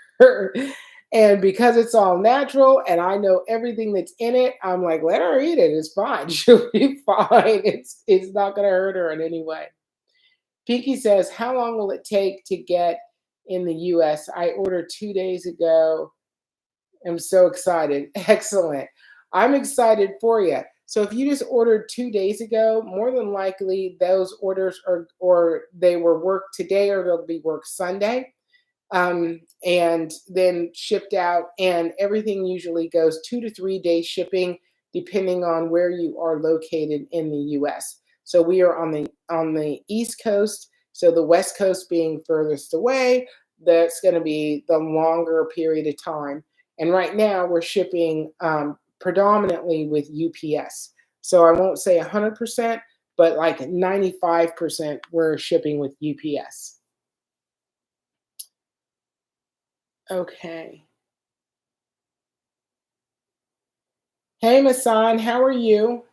And because it's all natural and I know everything that's in it, I'm like, let her eat it. It's fine. She'll be fine. It's not going to hurt her in any way. Pinky says, how long will it take to get in the US? I ordered 2 days ago. I'm so excited. Excellent. I'm excited for you. So if you just ordered 2 days ago, more than likely those orders or they were worked today, or they'll be worked Sunday. And then shipped out, and everything usually goes 2 to 3 day shipping, depending on where you are located in the US. So we are on the East Coast, so the West Coast being furthest away, that's going to be the longer period of time. And right now we're shipping predominantly with UPS. So I won't say 100%, but like 95% we're shipping with UPS. Okay. Hey, Masan, how are you?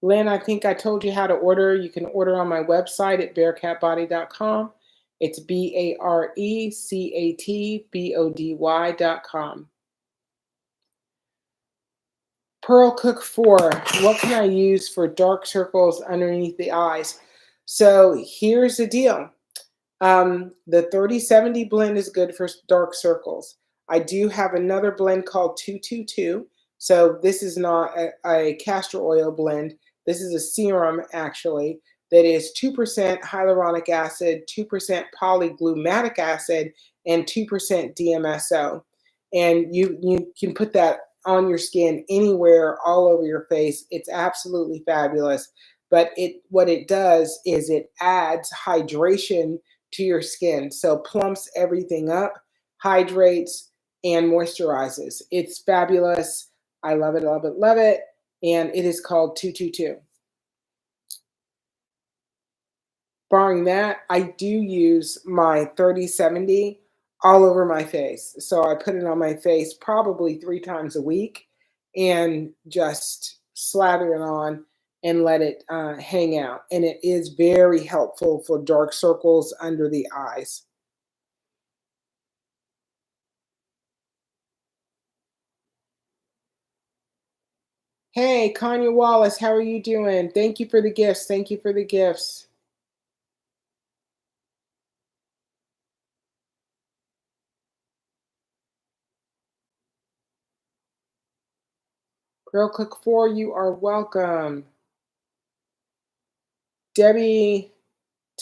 Lynn, I think I told you how to order. You can order on my website at bearcatbody.com. It's BARECATBODY.com. Pearl Cook 4, what can I use for dark circles underneath the eyes? So here's the deal. The 30-70 blend is good for dark circles. I do have another blend called 222. So this is not a castor oil blend. This is a serum actually that is 2% hyaluronic acid, 2% polyglumatic acid, and 2% DMSO. And you can put that on your skin anywhere, all over your face. It's absolutely fabulous. But what it does is it adds hydration to your skin. So plumps everything up, hydrates, and moisturizes. It's fabulous. I love it, love it, love it. And it is called 222. Barring that, I do use my 3070 all over my face. So I put it on my face probably 3 times a week and just slather it on and let it hang out. And it is very helpful for dark circles under the eyes. Hey, Kanye Wallace, how are you doing? Thank you for the gifts. Thank you for the gifts. Girl Cook 4, you are welcome. Debbie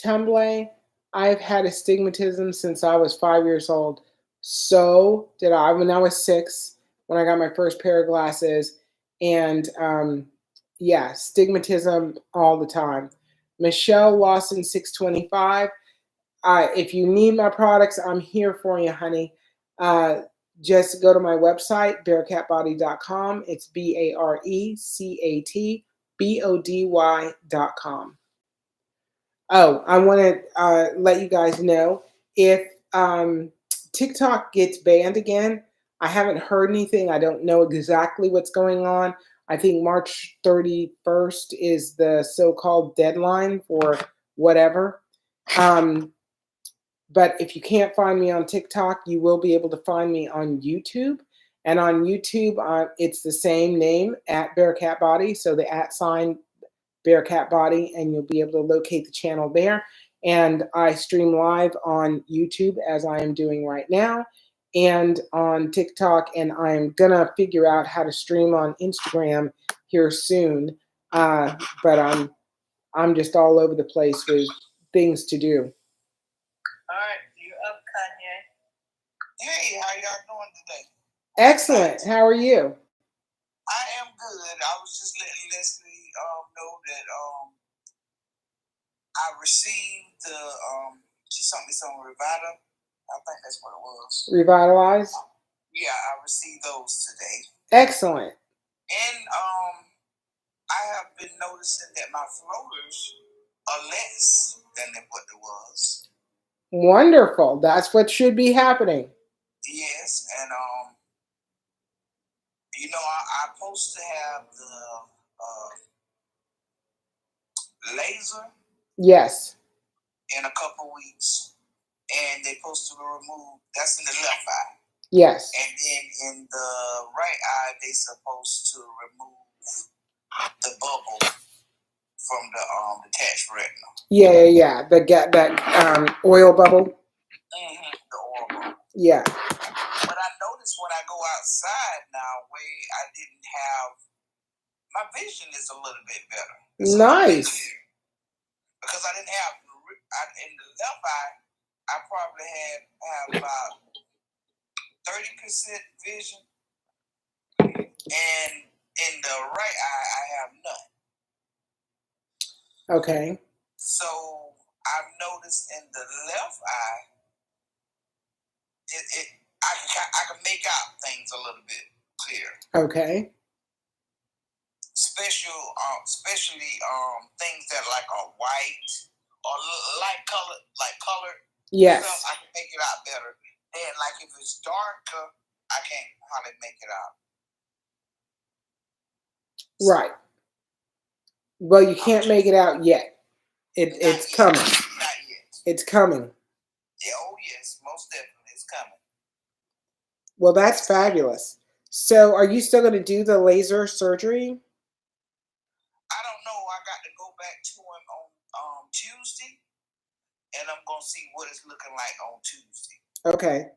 Tumblay, I've had astigmatism since I was 5 years old. So did I when I was 6, when I got my first pair of glasses. And yeah, stigmatism all the time. Michelle Lawson 625. If you need my products, I'm here for you, honey. Just go to my website, bearcatbody.com. It's BARECATBODY.com. Oh, I want to let you guys know if TikTok gets banned again. I haven't heard anything. I don't know exactly what's going on. I think March 31st is the so-called deadline for whatever. But if you can't find me on TikTok, you will be able to find me on YouTube. And on YouTube, it's the same name, at Bearcat Body. So the @ Bearcat Body, and you'll be able to locate the channel there. And I stream live on YouTube as I am doing right now, and on TikTok. And I'm gonna figure out how to stream on Instagram here soon. But I'm just all over the place with things to do. All right, you're up, Kanye. Hey, how y'all doing today? Excellent. How are you? I am good. I was just letting Leslie know that I received the she sent me some Revita. I think that's what it was. Revitalize? Yeah, I received those today. Excellent. And I have been noticing that my floaters are less than what it was. Wonderful. That's what should be happening. Yes, and you know, I'm supposed to have the laser. Yes. In a couple weeks, and they're supposed to remove. That's in the left eye. Yes. And then in the right eye, they're supposed to remove the bubble from the detached retina. Yeah. That oil bubble. Mm-hmm, the oil bubble. Yeah. But I noticed when I go outside now, where I didn't have, my vision is a little bit better. Nice. Because I didn't have in the left eye, I probably have about 30% vision, and in the right eye, I have none. Okay. So I've noticed in the left eye, I can make out things a little bit clearer. Okay. Especially things that are white or light color, Yes. stuff, I can make it out better. Then, if it's darker, I can't hardly make it out. Right. Well, you can't make it out yet. It's coming. Not yet. It's coming. Yeah, oh yes, most definitely, it's coming. Well, that's fabulous. So, are you still going to do the laser surgery? I don't know. I got to go back to him on Tuesday, and I'm going to see what it's looking like on Tuesday. Okay.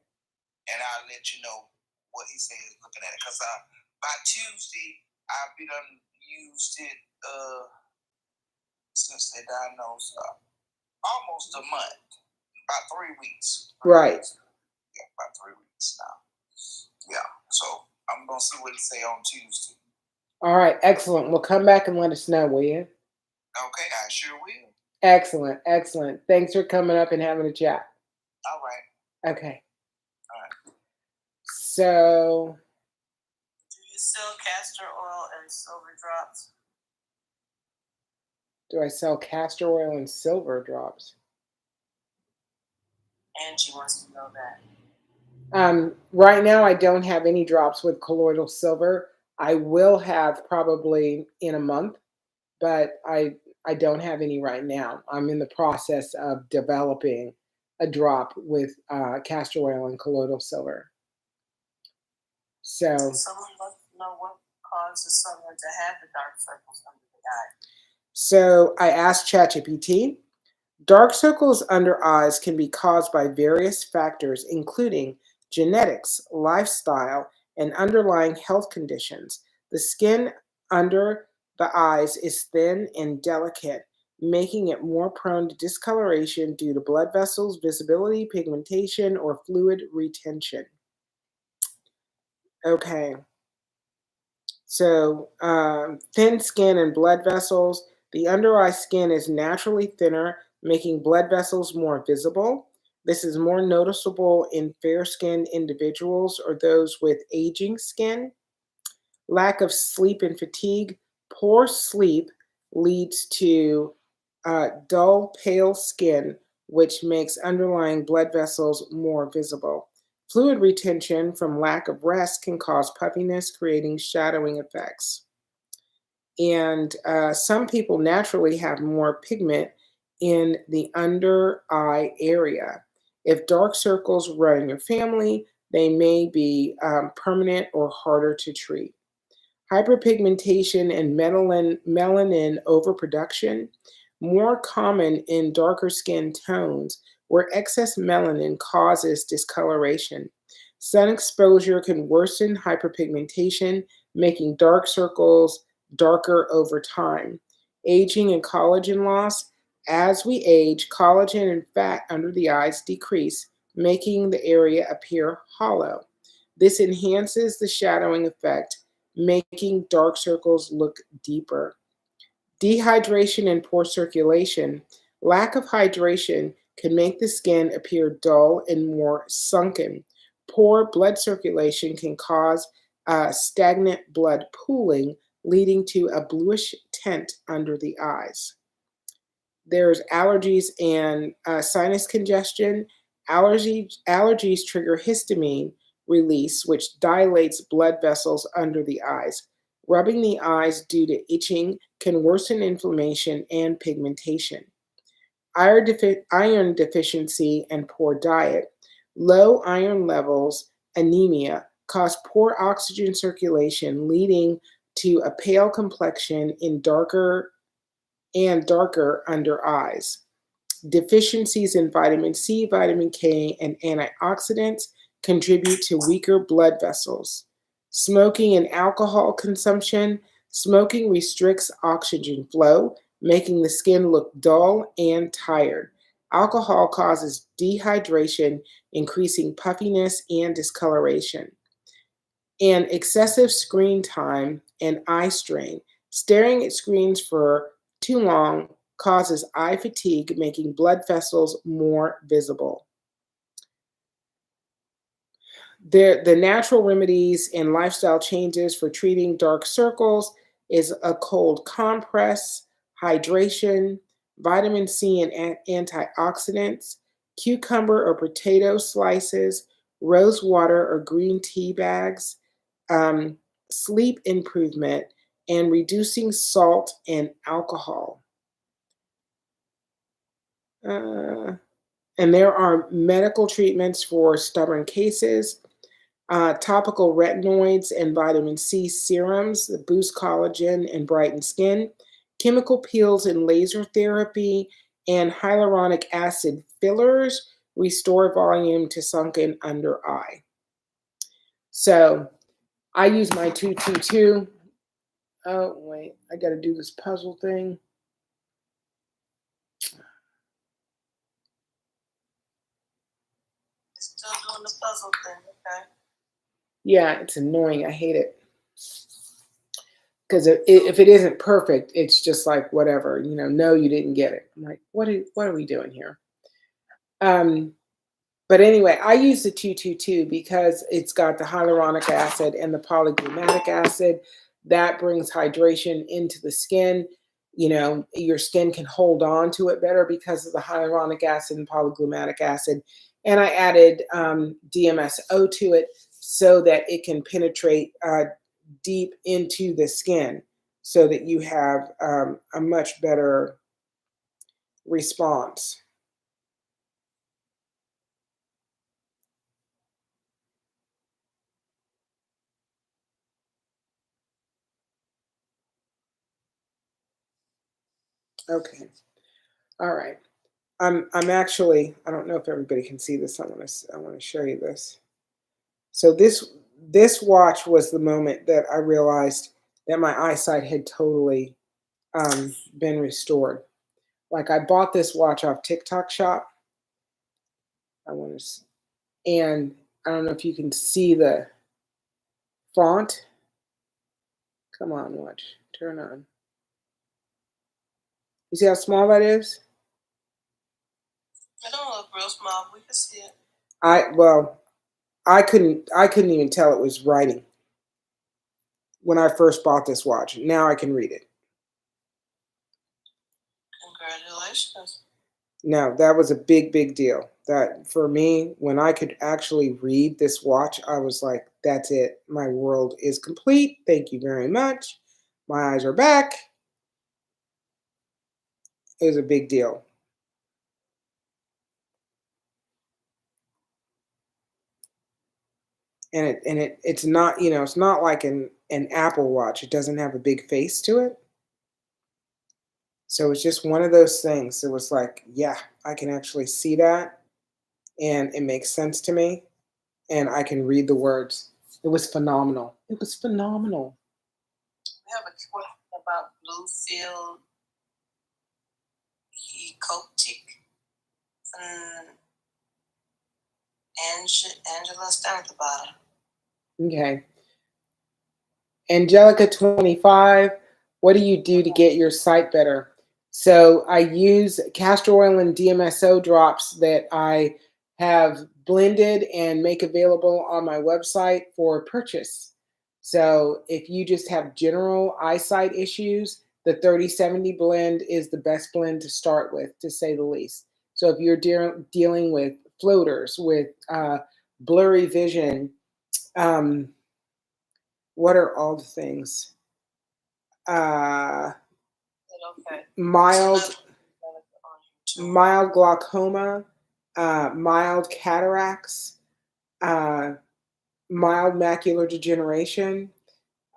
and I'll let you know what he says looking at it. Because by Tuesday, I'll be done used it since they diagnosed almost a month, about 3 weeks. Right. Yeah, about 3 weeks now. Yeah, so I'm going to see what he say on Tuesday. All right, excellent. Well, come back and let us know, will you? Okay, I sure will. Excellent, excellent. Thanks for coming up and having a chat. All right. Okay. All right. So, Do you sell castor oil and silver drops? do I sell castor oil and silver drops? Angie wants to know that. Right now, I don't have any drops with colloidal silver. I will have probably in a month, but I don't have any right now. I'm in the process of developing a drop with castor oil and colloidal silver. So, someone wants to know what causes someone to have the dark circles under the eye. So I asked ChatGPT. Dark circles under eyes can be caused by various factors, including genetics, lifestyle, and underlying health conditions. The skin under the eyes is thin and delicate, making it more prone to discoloration due to blood vessels, visibility, pigmentation, or fluid retention. Okay. So, thin skin and blood vessels. The under eye skin is naturally thinner, making blood vessels more visible. This is more noticeable in fair skinned individuals or those with aging skin. Lack of sleep and fatigue. Poor sleep leads to dull, pale skin, which makes underlying blood vessels more visible. Fluid retention from lack of rest can cause puffiness, creating shadowing effects. And some people naturally have more pigment in the under eye area. If dark circles run in your family, they may be permanent or harder to treat. Hyperpigmentation and melanin overproduction, more common in darker skin tones where excess melanin causes discoloration. Sun exposure can worsen hyperpigmentation, making dark circles darker over time. Aging and collagen loss. As we age, collagen and fat under the eyes decrease, making the area appear hollow. This enhances the shadowing effect, making dark circles look deeper. Dehydration and poor circulation. Lack of hydration can make the skin appear dull and more sunken. Poor blood circulation can cause stagnant blood pooling, leading to a bluish tint under the eyes. There's allergies and sinus congestion. Allergies trigger histamine release, which dilates blood vessels under the eyes. Rubbing the eyes due to itching can worsen inflammation and pigmentation. Iron deficiency and poor diet. Low iron levels, anemia, cause poor oxygen circulation, leading to a pale complexion in darker under eyes. Deficiencies in vitamin C, vitamin K, and antioxidants contribute to weaker blood vessels. Smoking and alcohol consumption. Smoking restricts oxygen flow, making the skin look dull and tired. Alcohol causes dehydration, increasing puffiness and discoloration. And excessive screen time and eye strain. Staring at screens for too long causes eye fatigue, making blood vessels more visible. The natural remedies and lifestyle changes for treating dark circles is a cold compress, hydration, vitamin C and antioxidants, cucumber or potato slices, rose water or green tea bags, sleep improvement, and reducing salt and alcohol. And there are medical treatments for stubborn cases, topical retinoids and vitamin C serums that boost collagen and brighten skin, chemical peels and laser therapy, and hyaluronic acid fillers restore volume to sunken under eye. So I use my 222. Oh, wait, I got to do this puzzle thing. Still doing the puzzle thing, okay? Yeah, it's annoying. I hate it. Because if it isn't perfect, it's just like, whatever, no, you didn't get it. I'm like, what are we doing here? But anyway, I use the 222 because it's got the hyaluronic acid and the polyglutamate acid. That brings hydration into the skin. Your skin can hold on to it better because of the hyaluronic acid and polyglutamate acid. And I added DMSO to it so that it can penetrate deep into the skin so that you have a much better response. Okay. All right. I'm actually, I don't know if everybody can see this. I want to show you this. So this watch was the moment that I realized that my eyesight had totally been restored. Like, I bought this watch off TikTok Shop. And I don't know if you can see the font. Come on, watch. Turn on. You see how small that is? I don't look real small. We can see it. I couldn't even tell it was writing when I first bought this watch. Now I can read it. Congratulations. No, that was a big, big deal. That for me, when I could actually read this watch, I was like, that's it. My world is complete. Thank you very much. My eyes are back. It was a big deal. And it's not, it's not like an Apple Watch. It doesn't have a big face to it. So it's just one of those things. It was like, yeah, I can actually see that, and it makes sense to me, and I can read the words. It was phenomenal. It was phenomenal. We have a question about Bluefield Ecotic. Angela's down at the bottom. Okay. Angelica 25, what do you do to get your sight better? So I use castor oil and DMSO drops that I have blended and make available on my website for purchase. So if you just have general eyesight issues, the 30/70 blend is the best blend to start with, to say the least. So if you're dealing with floaters, with blurry vision, what are all the things? Okay. Mild glaucoma, mild cataracts, mild macular degeneration.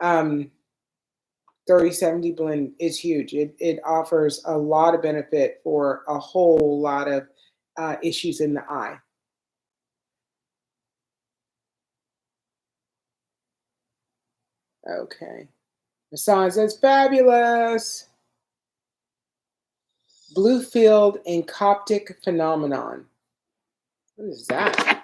30/70 blend is huge. It offers a lot of benefit for a whole lot of issues in the eye. Okay. Massage, that's fabulous. Blue field and Coptic phenomenon. What is that?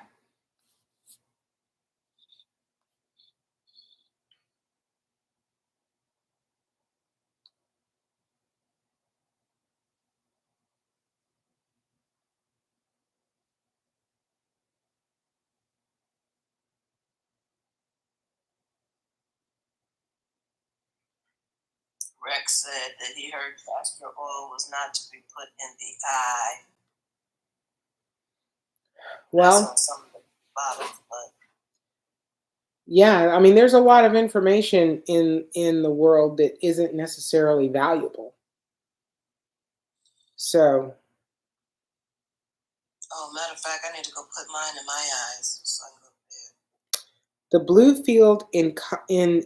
Rex said that he heard castor oil was not to be put in the eye. Well, that's on some of the bottles, but yeah, I mean, there's a lot of information in the world that isn't necessarily valuable. So, oh, matter of fact, I need to go put mine in my eyes so I can go to bed. the blue field entopic,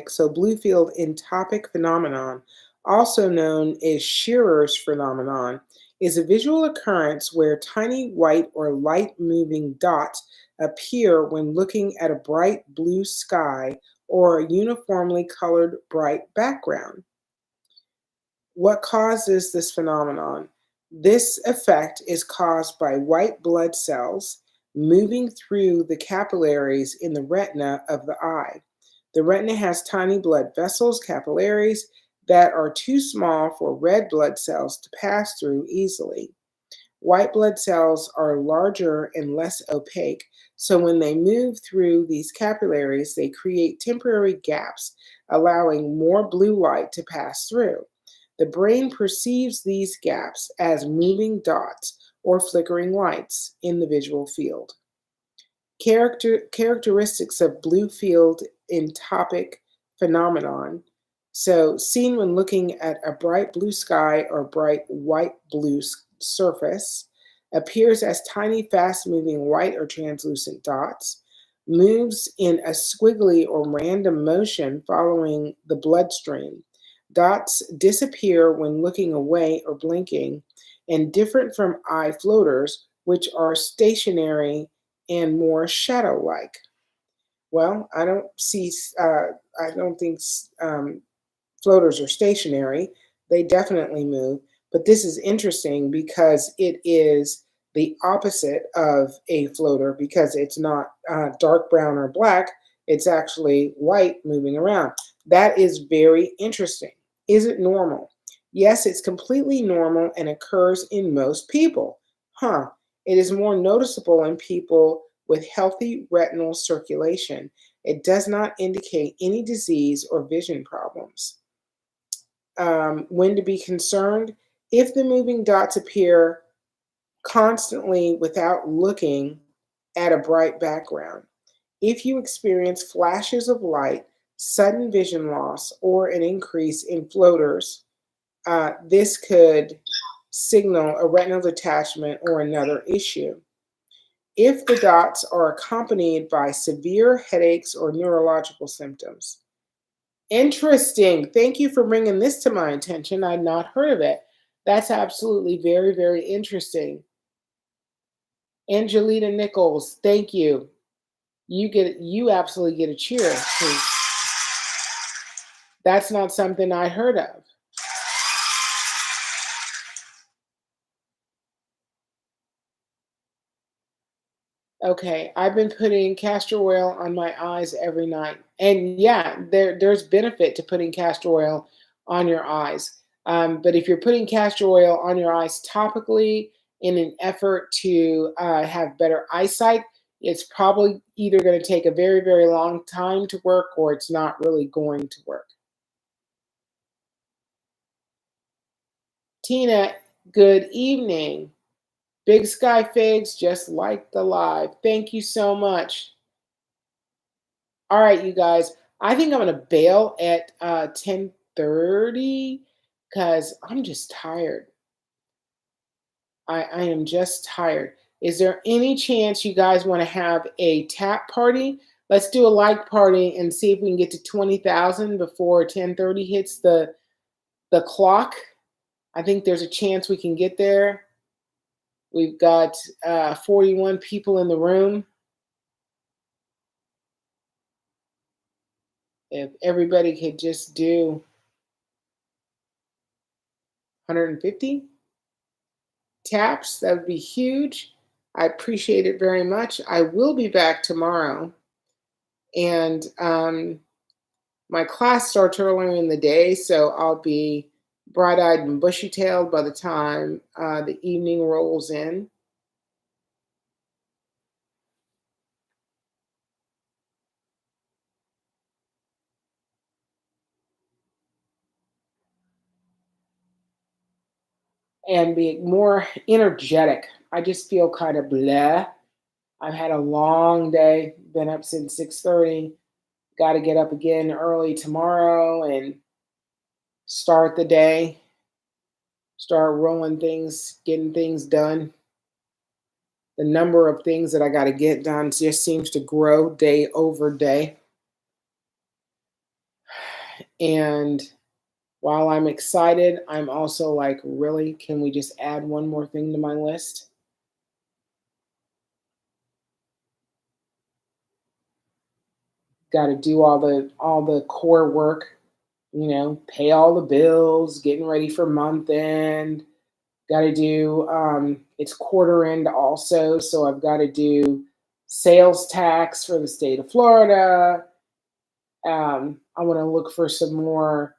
so blue field entopic phenomenon, also known as Shearer's phenomenon, is a visual occurrence where tiny white or light moving dots appear when looking at a bright blue sky or a uniformly colored bright background. What causes this phenomenon? This effect is caused by white blood cells moving through the capillaries in the retina of the eye. The retina has tiny blood vessels, capillaries, that are too small for red blood cells to pass through easily. White blood cells are larger and less opaque, so when they move through these capillaries, they create temporary gaps, allowing more blue light to pass through. The brain perceives these gaps as moving dots or flickering lights in the visual field. Characteristics of blue field entopic phenomenon. So, seen when looking at a bright blue sky or bright white blue surface, appears as tiny, fast moving white or translucent dots, moves in a squiggly or random motion following the bloodstream. Dots disappear when looking away or blinking, and different from eye floaters, which are stationary and more shadow-like. Well, I don't see. I don't think floaters are stationary. They definitely move. But this is interesting because it is the opposite of a floater because it's not dark brown or black. It's actually white moving around. That is very interesting. Is it normal? Yes, it's completely normal and occurs in most people. It is more noticeable in people with healthy retinal circulation. It does not indicate any disease or vision problems. When to be concerned? If the moving dots appear constantly without looking at a bright background. If you experience flashes of light, sudden vision loss, or an increase in floaters, this could signal a retinal detachment or another issue. If the dots are accompanied by severe headaches or neurological symptoms. Interesting. Thank you for bringing this to my attention. I'd not heard of it. That's absolutely very, very interesting. Angelita Nichols, thank you. You absolutely get a cheer because that's not something I heard of. Okay, I've been putting castor oil on my eyes every night. And yeah, there's benefit to putting castor oil on your eyes. But if you're putting castor oil on your eyes topically in an effort to have better eyesight, it's probably either going to take a very, very long time to work or it's not really going to work. Tina, good evening. Big Sky Figs, just like the live. Thank you so much. All right, you guys. I think I'm gonna bail at 10:30 because I'm just tired. I am just tired. Is there any chance you guys want to have a tap party? Let's do a like party and see if we can get to 20,000 before 10:30 hits the clock. I think there's a chance we can get there. We've got 41 people in the room. If everybody could just do 150 taps, that would be huge. I appreciate it very much. I will be back tomorrow. And my class starts earlier in the day, so I'll be bright-eyed and bushy-tailed by the time the evening rolls in. And be more energetic. I just feel kind of bleh. I've had a long day, been up since 6:30. Got to get up again early tomorrow and start the day, start rolling things, getting things done. The number of things that I got to get done just seems to grow day over day. And while I'm excited, I'm also like, really? Can we just add one more thing to my list? got to do all the core work, you know, pay all the bills, getting ready for month end. Got to do it's quarter end also, so I've got to do sales tax for the state of Florida. I want to look for some more.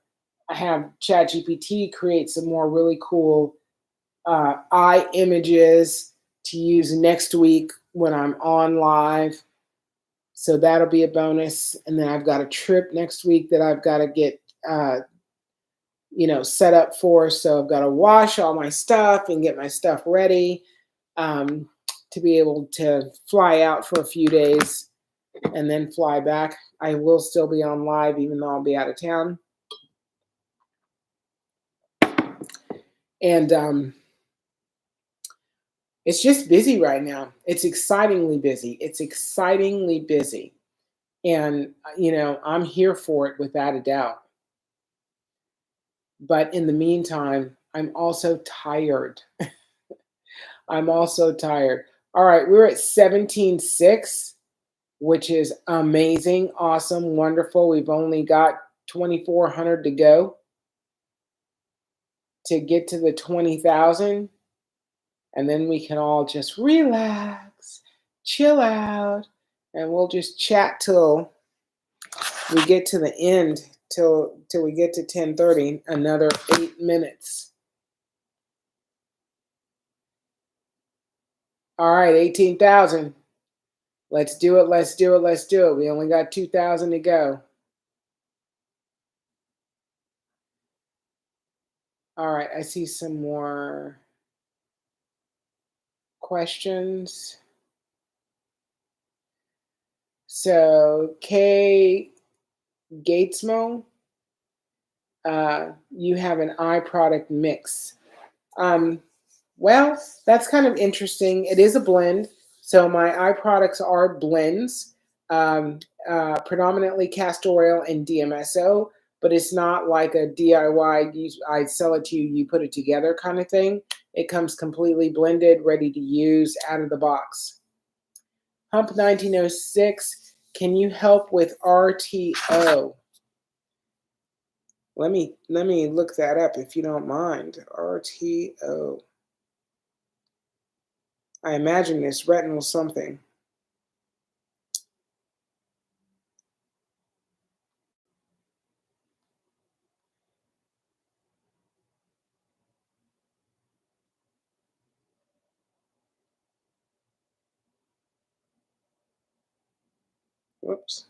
I have ChatGPT create some more really cool eye images to use next week when I'm on live. So that'll be a bonus. And then I've got a trip next week that I've got to get, set up for. So I've got to wash all my stuff and get my stuff ready um, to be able to fly out for a few days and then fly back. I will still be on live even though I'll be out of town. And it's just busy right now. It's excitingly busy. It's excitingly busy. And, I'm here for it without a doubt. But in the meantime, I'm also tired. I'm also tired. All right, we're at 17.6, which is amazing, awesome, wonderful. We've only got 2,400 to go to get to the 20,000. And then we can all just relax, chill out, and we'll just chat till we get to the end, till we get to 10:30, another 8 minutes. All right, 18,000. Let's do it, let's do it, let's do it. We only got 2,000 to go. All right, I see some more questions. So, K. Gatesmo, you have an eye product mix. Well, that's kind of interesting. It is a blend. So my eye products are blends, predominantly castor oil and DMSO, but it's not like a DIY, I sell it to you, you put it together kind of thing. It comes completely blended, ready to use out of the box. Hump 1906, can you help with RTO? Let me look that up if you don't mind. RTO. I imagine it's retinal something. Whoops.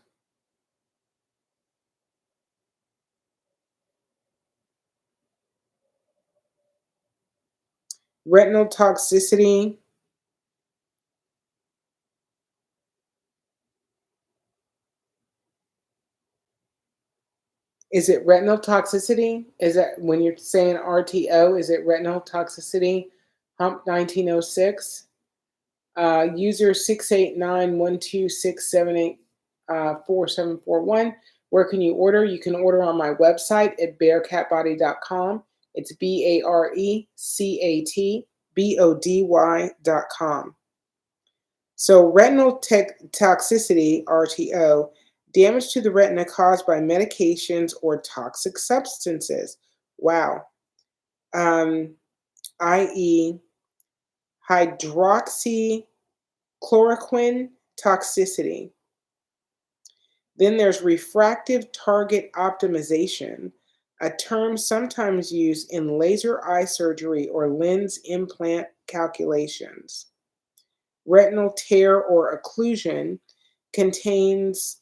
Retinal toxicity. Is it retinal toxicity? Is that when you're saying RTO, is it retinal toxicity? Hump 1906. User 6891267844741. Where can you order? You can order on my website at bearcatbody.com. It's BARECATBODY.com. So retinal toxicity, RTO, damage to the retina caused by medications or toxic substances. Wow. I.e. hydroxychloroquine toxicity. Then there's refractive target optimization, a term sometimes used in laser eye surgery or lens implant calculations. Retinal tear or occlusion contains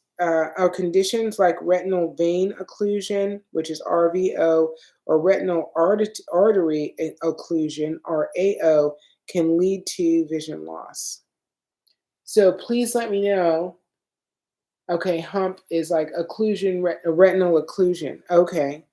conditions like retinal vein occlusion, which is RVO, or retinal artery occlusion, or AO, can lead to vision loss. So please let me know. Okay, hump is like occlusion, retinal occlusion. Okay.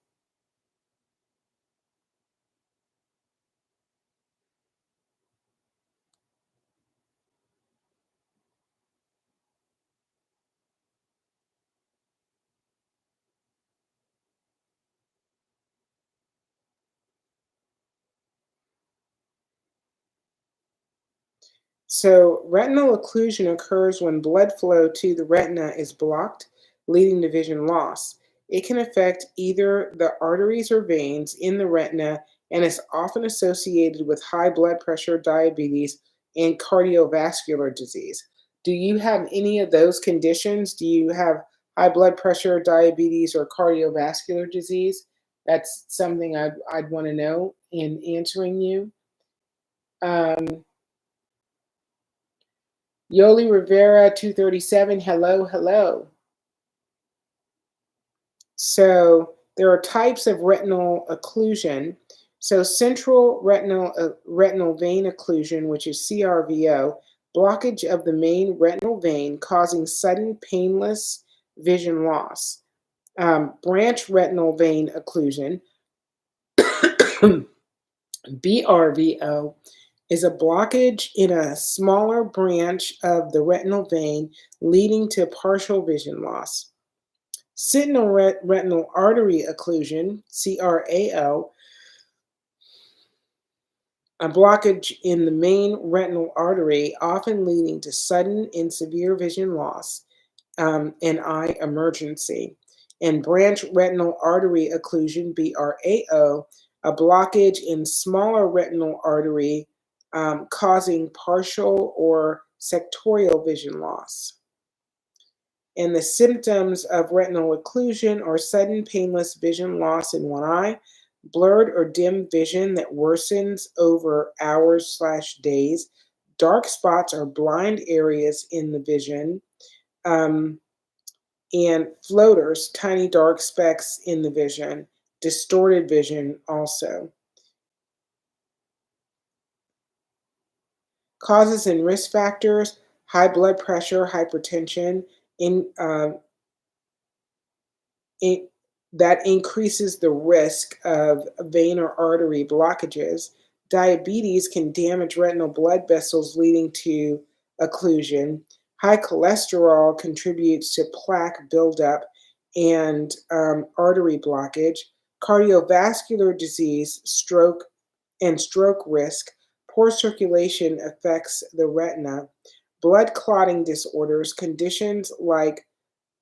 So retinal occlusion occurs when blood flow to the retina is blocked leading to vision loss. It can affect either the arteries or veins in the retina and is often associated with high blood pressure, diabetes, and cardiovascular disease. Do you have any of those conditions? Do you have high blood pressure, diabetes, or cardiovascular disease? That's something I'd want to know in answering you. Um, Yoli Rivera 237, hello, hello. So there are types of retinal occlusion. So central retinal vein occlusion, which is CRVO, blockage of the main retinal vein causing sudden painless vision loss. Branch retinal vein occlusion, BRVO, is a blockage in a smaller branch of the retinal vein leading to partial vision loss. Sentinel retinal artery occlusion, CRAO, a blockage in the main retinal artery, often leading to sudden and severe vision loss and eye emergency. And branch retinal artery occlusion, BRAO, a blockage in smaller retinal artery causing partial or sectorial vision loss. And the symptoms of retinal occlusion are sudden painless vision loss in one eye, blurred or dim vision that worsens over hours/days, dark spots or blind areas in the vision, and floaters, tiny dark specks in the vision, distorted vision also. Causes and risk factors: high blood pressure, hypertension, that increases the risk of vein or artery blockages. Diabetes can damage retinal blood vessels, leading to occlusion. High cholesterol contributes to plaque buildup and artery blockage. Cardiovascular disease, stroke risk. Poor circulation affects the retina. Blood clotting disorders, conditions like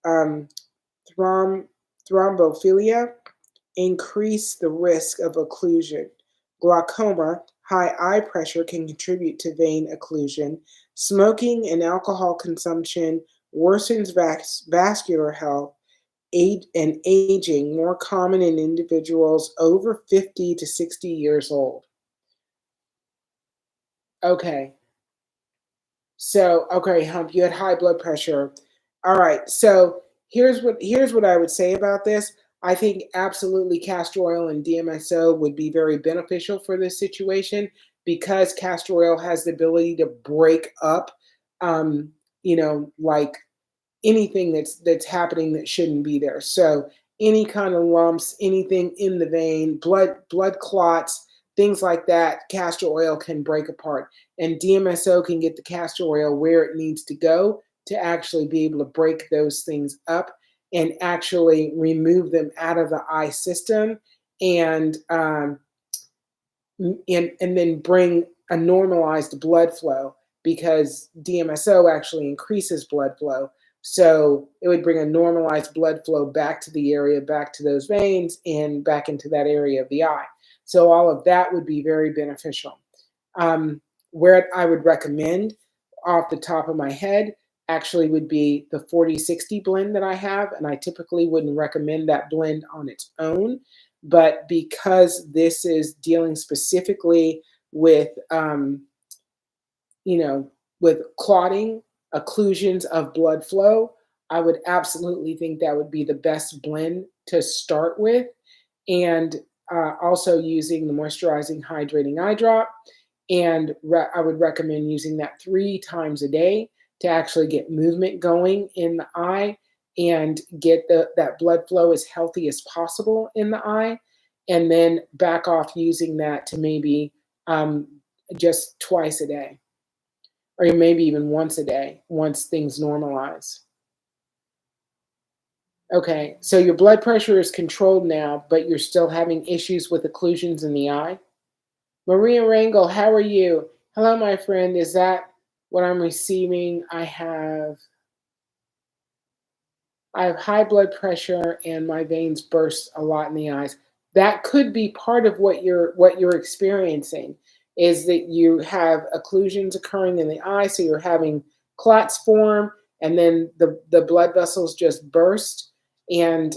thrombophilia increase the risk of occlusion. Glaucoma, high eye pressure can contribute to vein occlusion. Smoking and alcohol consumption worsens vascular health. And aging, more common in individuals over 50 to 60 years old. Okay. So, okay, Hump, you had high blood pressure. All right. So here's what I would say about this. I think absolutely castor oil and DMSO would be very beneficial for this situation because castor oil has the ability to break up, like anything that's happening that shouldn't be there. So any kind of lumps, anything in the vein, blood clots, things like that, castor oil can break apart. And DMSO can get the castor oil where it needs to go to actually be able to break those things up and actually remove them out of the eye system and then bring a normalized blood flow, because DMSO actually increases blood flow. So it would bring a normalized blood flow back to the area, back to those veins, and back into that area of the eye. So all of that would be very beneficial. Where I would recommend off the top of my head actually would be the 40-60 blend that I have, and I typically wouldn't recommend that blend on its own, but because this is dealing specifically with with clotting, occlusions of blood flow, I would absolutely think that would be the best blend to start with. And also using the moisturizing hydrating eye drop. And I would recommend using that 3 times a day to actually get movement going in the eye and get that blood flow as healthy as possible in the eye. And then back off using that to maybe just twice a day, or maybe even once a day once things normalize. Okay, so your blood pressure is controlled now, but you're still having issues with occlusions in the eye. Maria Rangel, how are you? Hello, my friend. Is that what I'm receiving? I have I have high blood pressure and my veins burst a lot in the eyes. That could be part of what you're experiencing is that you have occlusions occurring in the eye, so you're having clots form, and then the blood vessels just burst. And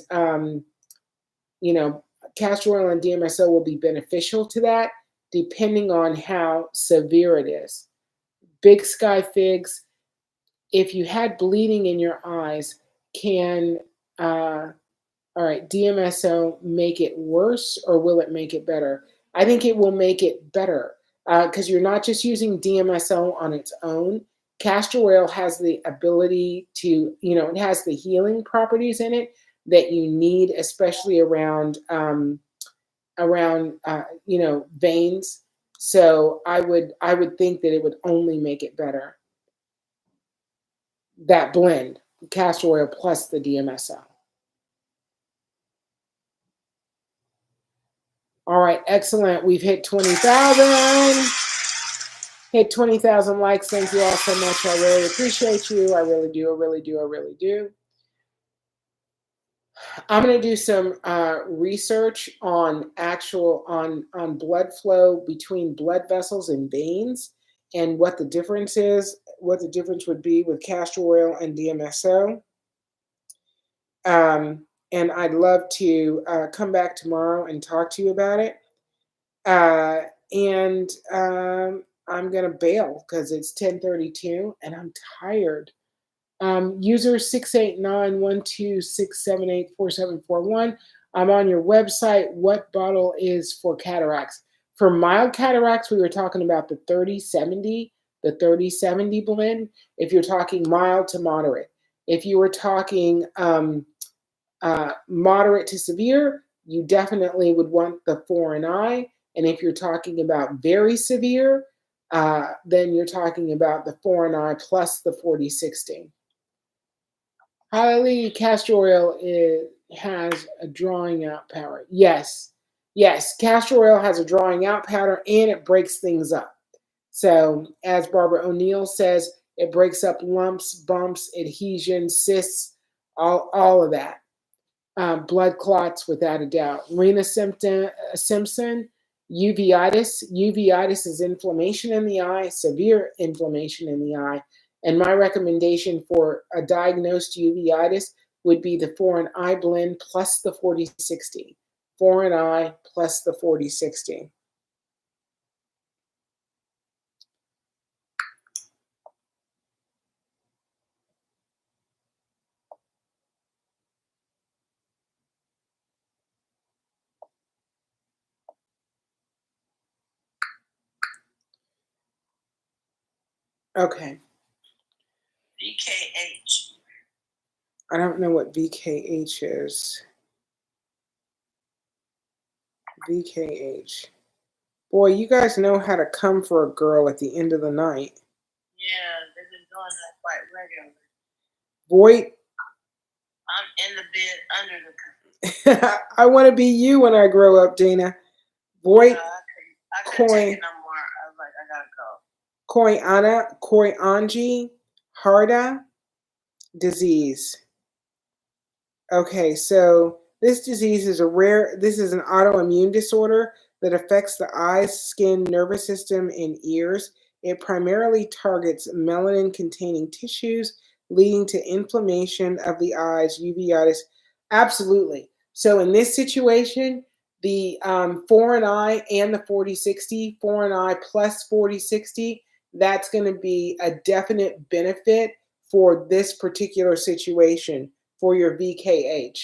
you know, castor oil and DMSO will be beneficial to that, depending on how severe it is. Big sky figs, if you had bleeding in your eyes, can all right, DMSO make it worse or will it make it better? I think it will make it better because you're not just using DMSO on its own. Castor oil has the ability to, it has the healing properties in it that you need, especially around veins. So I would think that it would only make it better. That blend, castor oil plus the DMSO. All right, excellent. We've hit 20,000. Hit 20,000 likes. Thank you all so much. I really appreciate you. I really do. I really do. I really do. I'm going to do some research on on blood flow between blood vessels and veins and what the difference is, what the difference would be with castor oil and DMSO. And I'd love to come back tomorrow and talk to you about it. And I'm gonna bail because it's 10:32 and I'm tired. User 6891267844741. I'm on your website. What bottle is for cataracts? For mild cataracts, we were talking about the 3070 blend. If you're talking mild to moderate, if you were talking moderate to severe, you definitely would want the 4NI. And if you're talking about very severe, then you're talking about the 4NI plus the 4060. Highly castor oil has a drawing out power. Yes, castor oil has a drawing out power and it breaks things up. So as Barbara O'Neill says, it breaks up lumps, bumps, adhesions, cysts, all of that. Blood clots, without a doubt. Rena Simpson, uveitis. Uveitis is inflammation in the eye, severe inflammation in the eye. And my recommendation for a diagnosed uveitis would be the 4NI blend plus the 4060. 4NI plus the 4060. Okay. VKH. I don't know what VKH is. VKH. Boy, you guys know how to come for a girl at the end of the night. Yeah, they've been doing that quite regularly. Boy, I'm in the bed under the covers. I want to be you when I grow up, Dana. Boy, I couldn't take it no more. I was like, I gotta go. Koyanji Harda disease. Okay, so this disease is this is an autoimmune disorder that affects the eyes, skin, nervous system, and ears. It primarily targets melanin-containing tissues, leading to inflammation of the eyes, uveitis. Absolutely. So in this situation, the 4NI and the 4060, 4NI plus 4060, that's going to be a definite benefit for this particular situation for your VKH,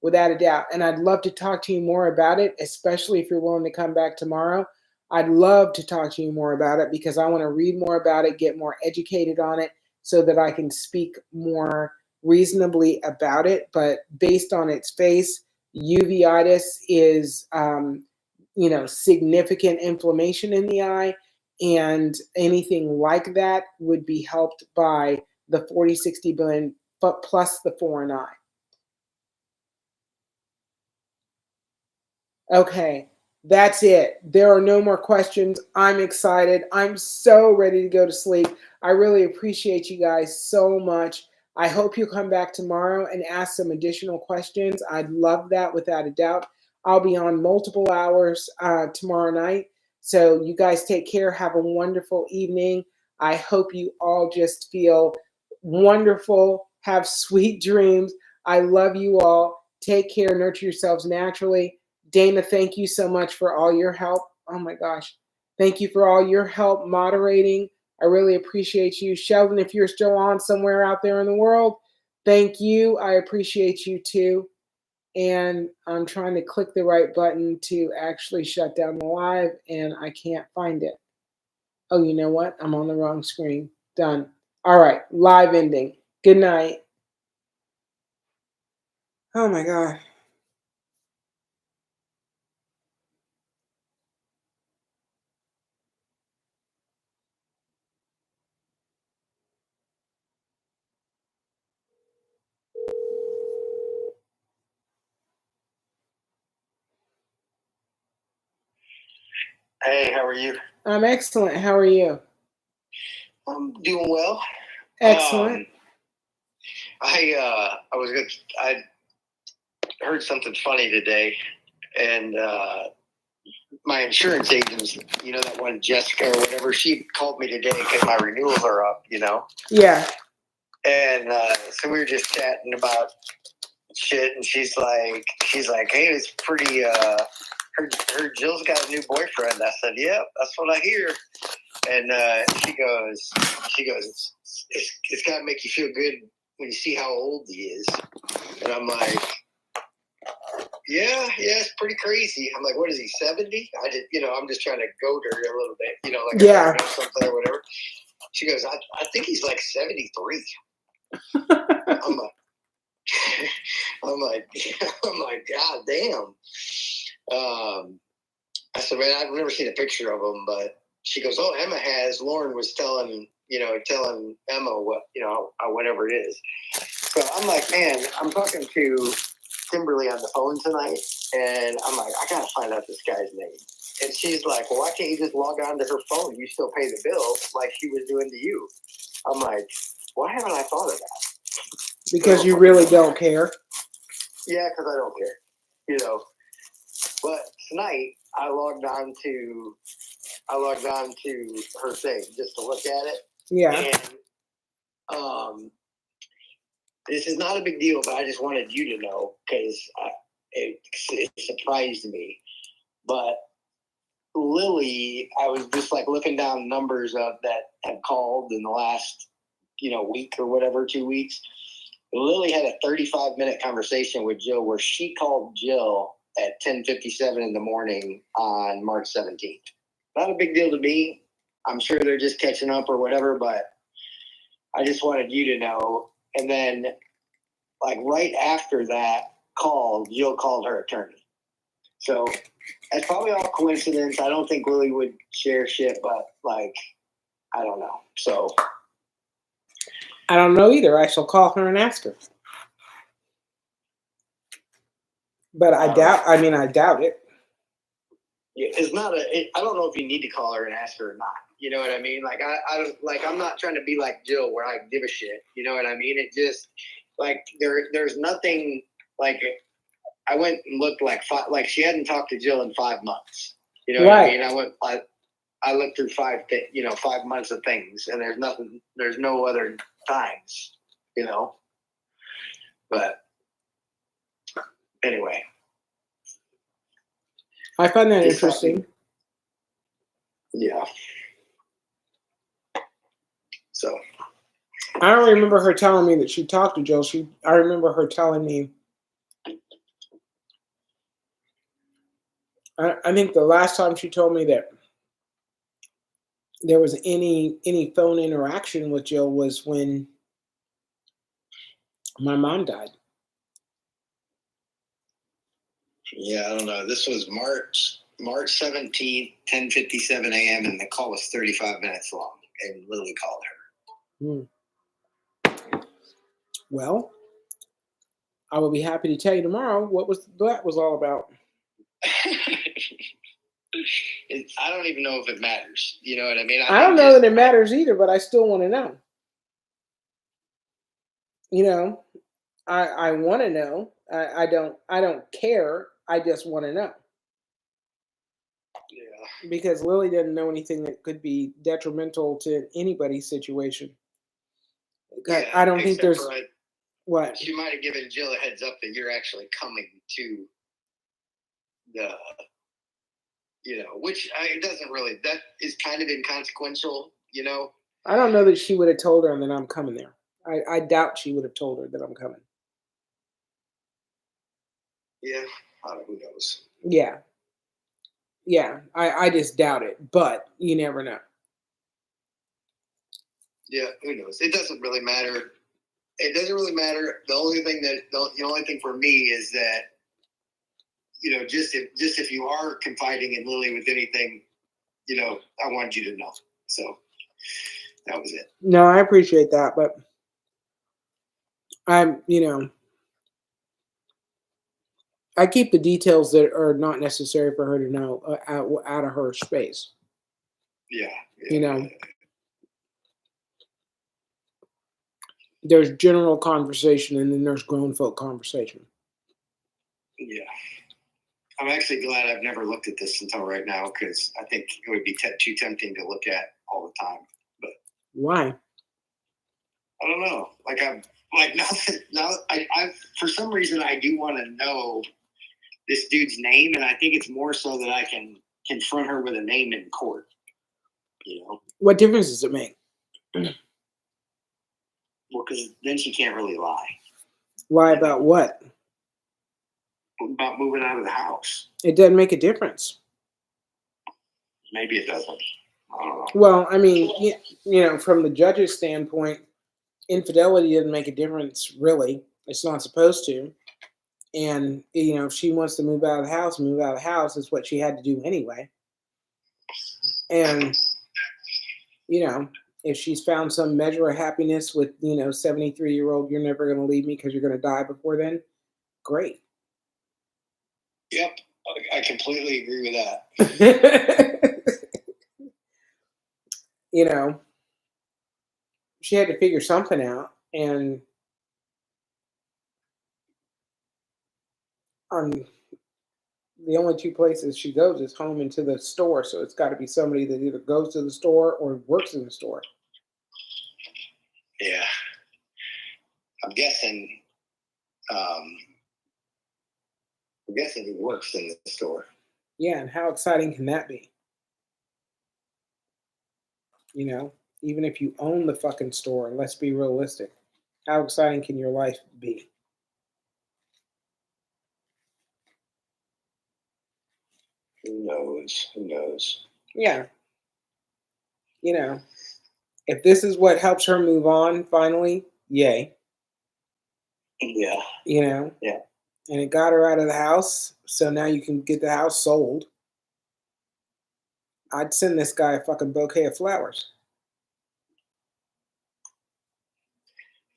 without a doubt. And I'd love to talk to you more about it, especially if you're willing to come back tomorrow. I'd love to talk to you more about it because I want to read more about it, get more educated on it so that I can speak more reasonably about it. But based on its face, uveitis is, significant inflammation in the eye, and anything like that would be helped by the 4060 blend plus the 4NI. Okay, that's it. There are no more questions. I'm excited. I'm so ready to go to sleep. I really appreciate you guys so much. I hope you come back tomorrow and ask some additional questions. I'd love that without a doubt. I'll be on multiple hours tomorrow night. So you guys take care. Have a wonderful evening. I hope you all just feel wonderful. Have sweet dreams. I love you all. Take care. Nurture yourselves naturally. Dana, thank you so much for all your help. Oh my gosh. Thank you for all your help moderating. I really appreciate you. Sheldon, if you're still on somewhere out there in the world, thank you. I appreciate you too. And I'm trying to click the right button to actually shut down the live, and I can't find it. Oh, you know what? I'm on the wrong screen. Done. All right, live ending. Good night. Oh my God. Hey, how are you? I'm excellent. How are you? I'm doing well. Excellent. I heard something funny today, and my insurance agent, that one Jessica or whatever, she called me today because my renewals are up, Yeah. And so we were just chatting about shit, and she's like, hey, it's pretty. Her Jill's got a new boyfriend. I said, yep, that's what I hear. And she goes, it's got to make you feel good when you see how old he is. And I'm like, yeah, it's pretty crazy. I'm like, what is he, 70? I'm just trying to goad her a little bit, like Yeah. I know something or whatever. She goes, I think he's like 73. I'm like, God damn. I said, man, I've never seen a picture of him, but she goes, oh, Emma has. Lauren was telling Emma what, whatever it is. So I'm like, man, I'm talking to Kimberly on the phone tonight, and I'm like, I gotta find out this guy's name. And she's like, well, why can't you just log on to her phone? You still pay the bill like she was doing to you. I'm like, why haven't I thought of that? Because you really don't care. Yeah, because I don't care, But tonight I logged on to her thing just to look at it. Yeah. And this is not a big deal, but I just wanted you to know because it surprised me. But Lily, I was just like looking down numbers of that have called in the last, week or whatever, 2 weeks. Lily had a 35-minute conversation with Jill where she called Jill at 10:57 in the morning on March 17th. Not a big deal to me. I'm sure they're just catching up or whatever, but I just wanted you to know. And then, like, right after that call, Jill called her attorney. So that's probably all coincidence. I don't think Lily would share shit, but, like, I don't know. So I don't know either. I shall call her and ask her. But I doubt it. It's not I don't know if you need to call her and ask her or not. You know what I mean? Like, I'm not trying to be like Jill where I give a shit. You know what I mean? It just, like, there's nothing, like, I went and looked like she hadn't talked to Jill in 5 months. You know what I mean? I looked through 5 months of things, and there's no other times, But anyway. I find that interesting. Yeah. So I don't remember her telling me that she talked to Jill. I remember her telling me. I think the last time she told me that there was any phone interaction with Jill was when my mom died. Yeah, I don't know. This was March 17th, 10:57 a.m., and the call was 35 minutes long, and Lily called her. Well, I will be happy to tell you tomorrow what that was all about. I don't even know if it matters. You know what I mean? I don't know that it matters either, but I still want to know. You know, I want to know. I don't care. I just want to know. Yeah. Because Lily didn't know anything that could be detrimental to anybody's situation. Yeah, I don't think except there's for what. she might have given Jill a heads up that you're actually coming to the, which it doesn't really, that is kind of inconsequential, I don't know that she would have told her that I'm coming there. I doubt she would have told her that I'm coming. Yeah, who knows? Yeah. Yeah, I just doubt it, but you never know. Yeah, who knows? It doesn't really matter. It doesn't really matter. The only thing for me is that, just if you are confiding in Lily with anything, I wanted you to know. So that was it. No, I appreciate that, but I'm, I keep the details that are not necessary for her to know out of her space. Yeah. There's general conversation and then there's grown folk conversation. Yeah. I'm actually glad I've never looked at this until right now because I think it would be too tempting to look at all the time. But why? I don't know. I for some reason I do want to know this dude's name, and I think it's more so that I can confront her with a name in court. What difference does it make? Well, because then she can't really lie. Lie about what? About moving out of the house. It doesn't make a difference. Maybe it doesn't. I don't know. Well, I mean, from the judge's standpoint, infidelity doesn't make a difference, really. It's not supposed to. And, if she wants to move out of the house, move out of the house is what she had to do anyway. And, if she's found some measure of happiness with, 73-year-old, you're never going to leave me because you're going to die before then, great. Yep, I completely agree with that. She had to figure something out, and the only two places she goes is home and to the store, so it's got to be somebody that either goes to the store or works in the store. Yeah. I'm guessing he works in the store. Yeah, and how exciting can that be? Even if you own the fucking store, and let's be realistic, how exciting can your life be? Who knows? Yeah. If this is what helps her move on finally, yay. Yeah. Yeah. And it got her out of the house, so now you can get the house sold. I'd send this guy a fucking bouquet of flowers.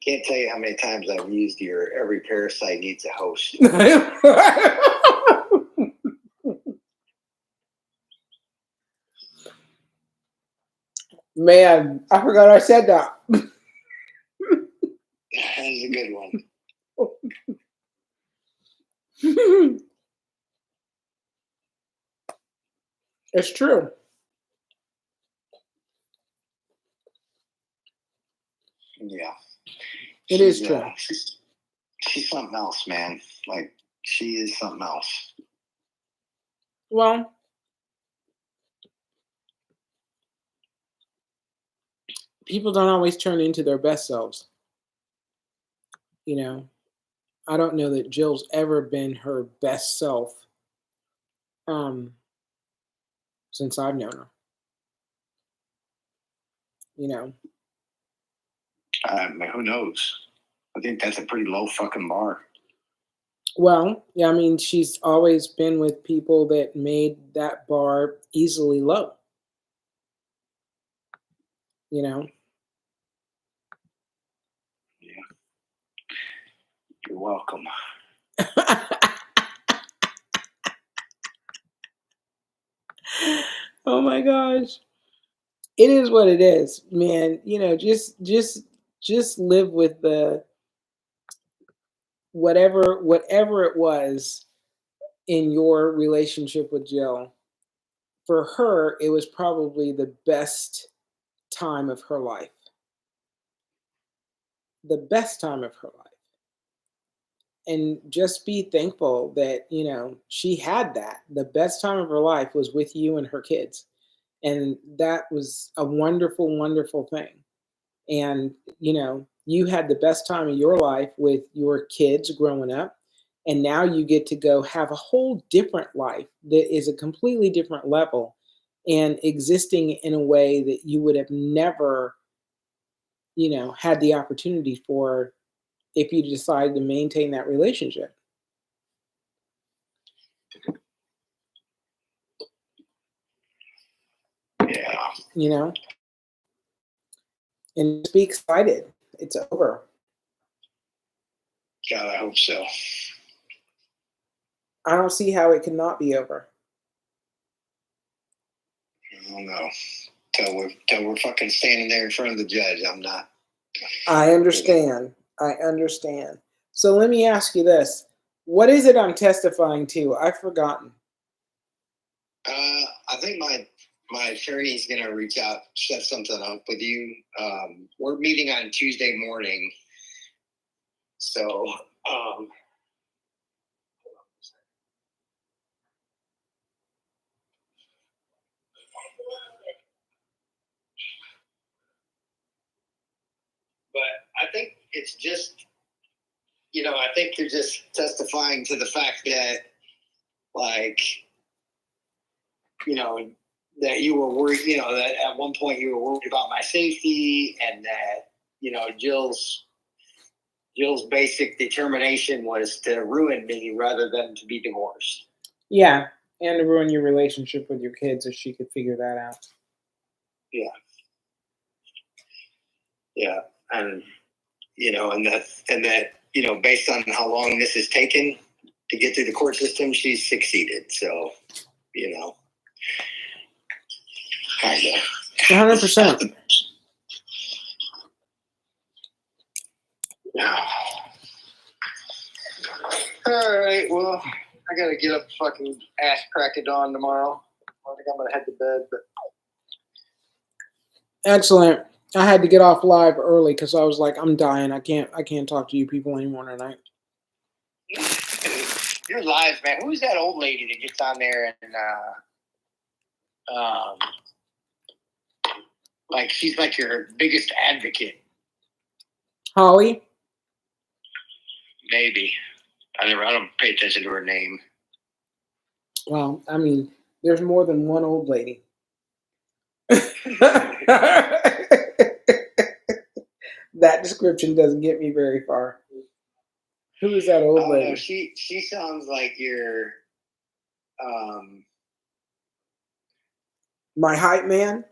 Can't tell you how many times I've used your every parasite needs a host. Man, I forgot I said that. That was a good one. It's true. Yeah. It is true. She's something else, man. Like, she is something else. Well, people don't always turn into their best selves. I don't know that Jill's ever been her best self since I've known her. Who knows? I think that's a pretty low fucking bar. Well, yeah, I mean, she's always been with people that made that bar easily low. Yeah. You're welcome. Oh my gosh. It is what it is, man. Just live with the whatever it was in your relationship with Jill, for her, it was probably the best time of her life. The best time of her life. And just be thankful that, she had that. The best time of her life was with you and her kids. And that was a wonderful, wonderful thing. And, you had the best time of your life with your kids growing up. And now you get to go have a whole different life that is a completely different level and existing in a way that you would have never, had the opportunity for if you decide to maintain that relationship. Yeah. And just be excited. It's over. God, I hope so. I don't see how it cannot be over. I don't know. Till we're fucking standing there in front of the judge, I'm not. I understand. So let me ask you this. What is it I'm testifying to? I've forgotten. I think my attorney's gonna reach out, set something up with you. We're meeting on Tuesday morning. So but I think it's just, I think you're just testifying to the fact that, like, that you were worried, that at one point you were worried about my safety, and that, Jill's basic determination was to ruin me rather than to be divorced. Yeah, and to ruin your relationship with your kids if she could figure that out. Yeah. Yeah, and that based on how long this has taken to get through the court system, she's succeeded. So, kind of. 100%. All right. Well, I gotta get up fucking ass crack of dawn tomorrow. I think I'm gonna head to bed. But Excellent. I had to get off live early because I was like, I'm dying. I can't talk to you people anymore tonight. you're live, man. Who's that old lady that gets on there and like she's like your biggest advocate? Holly? Maybe. I don't pay attention to her name. Well, I mean, there's more than one old lady. That description doesn't get me very far. Who is that old lady? No, she sounds like your my hype man?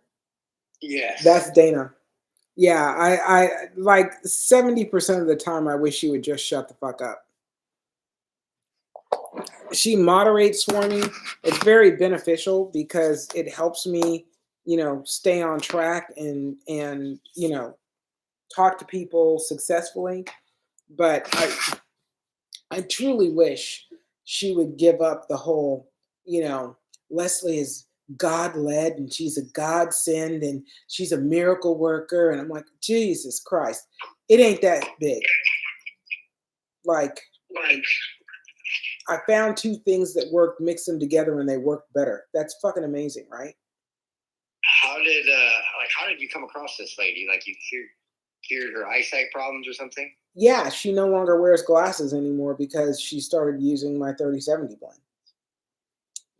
Yes. That's Dana. Yeah, I like 70% of the time I wish she would just shut the fuck up. She moderates for me. It's very beneficial because it helps me, stay on track and talk to people successfully. But I truly wish she would give up the whole, Leslie is God-led and she's a godsend and she's a miracle worker. And I'm like, Jesus Christ, it ain't that big. Like I found two things that worked, mixed them together, and they worked better. That's fucking amazing, right? How did you come across this lady? Like you cured her eyesight problems or something? Yeah, she no longer wears glasses anymore because she started using my 3070 blend.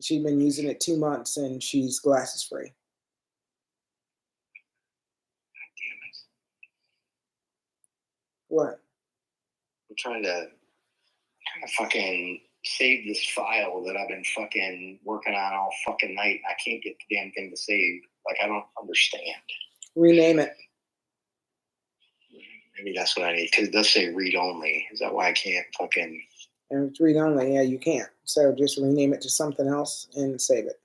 She'd been using it 2 months and she's glasses free. Damn it. What? I'm trying to fucking save this file that I've been fucking working on all fucking night. I can't get the damn thing to save. Like, I don't understand. Rename it. Maybe that's what I need, because it does say read only. Is that why I can't fucking... And it's read only, yeah, you can't. So just rename it to something else and save it.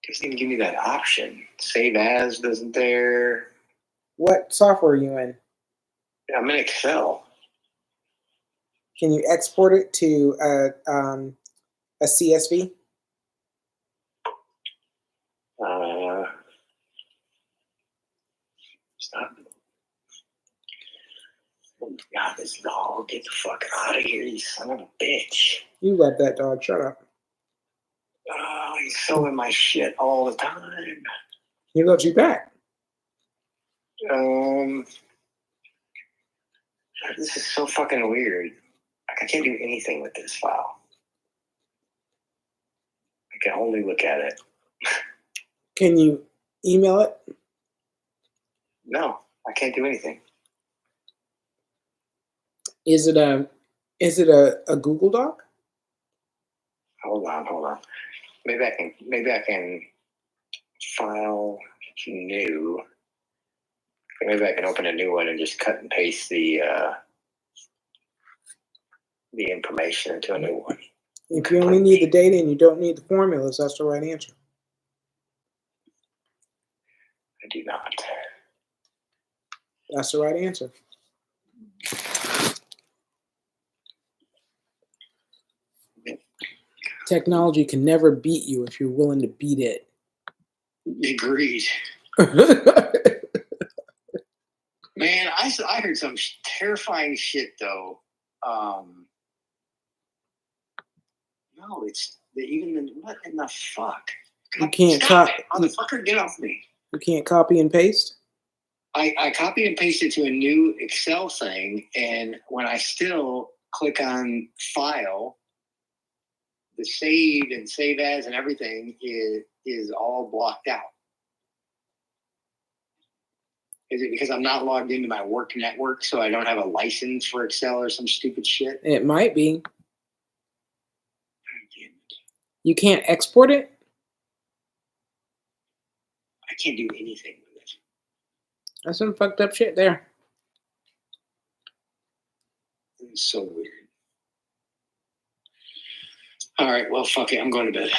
Doesn't even give me that option. Save as doesn't there. What software are you in? I'm in Excel. Can you export it to a CSV? Stop. Oh my God, this dog! Get the fuck out of here, you son of a bitch! You love that dog. Shut up. Oh, he's so in my shit all the time. He loves you back. This is so fucking weird. Like, I can't do anything with this file. I can only look at it. Can you email it? No, I can't do anything. Is it a Google Doc? Hold on. Maybe I can file new. Maybe I can open a new one and just cut and paste the information into a new one. If you only need the data and you don't need the formulas, that's the right answer. I do not. That's the right answer. Technology can never beat you if you're willing to beat it. Agreed. Man, I heard some terrifying shit though. No, it's even what in the fuck? You can't motherfucker, get off me. You can't copy and paste? I copy and paste it to a new Excel thing, and when I still click on file, the saved and save as and everything is all blocked out. Is it because I'm not logged into my work network, so I don't have a license for Excel or some stupid shit? It might be. You can't export it? I can't do anything with it. That's some fucked up shit there. It's so weird. All right, well, fuck it. I'm going to bed.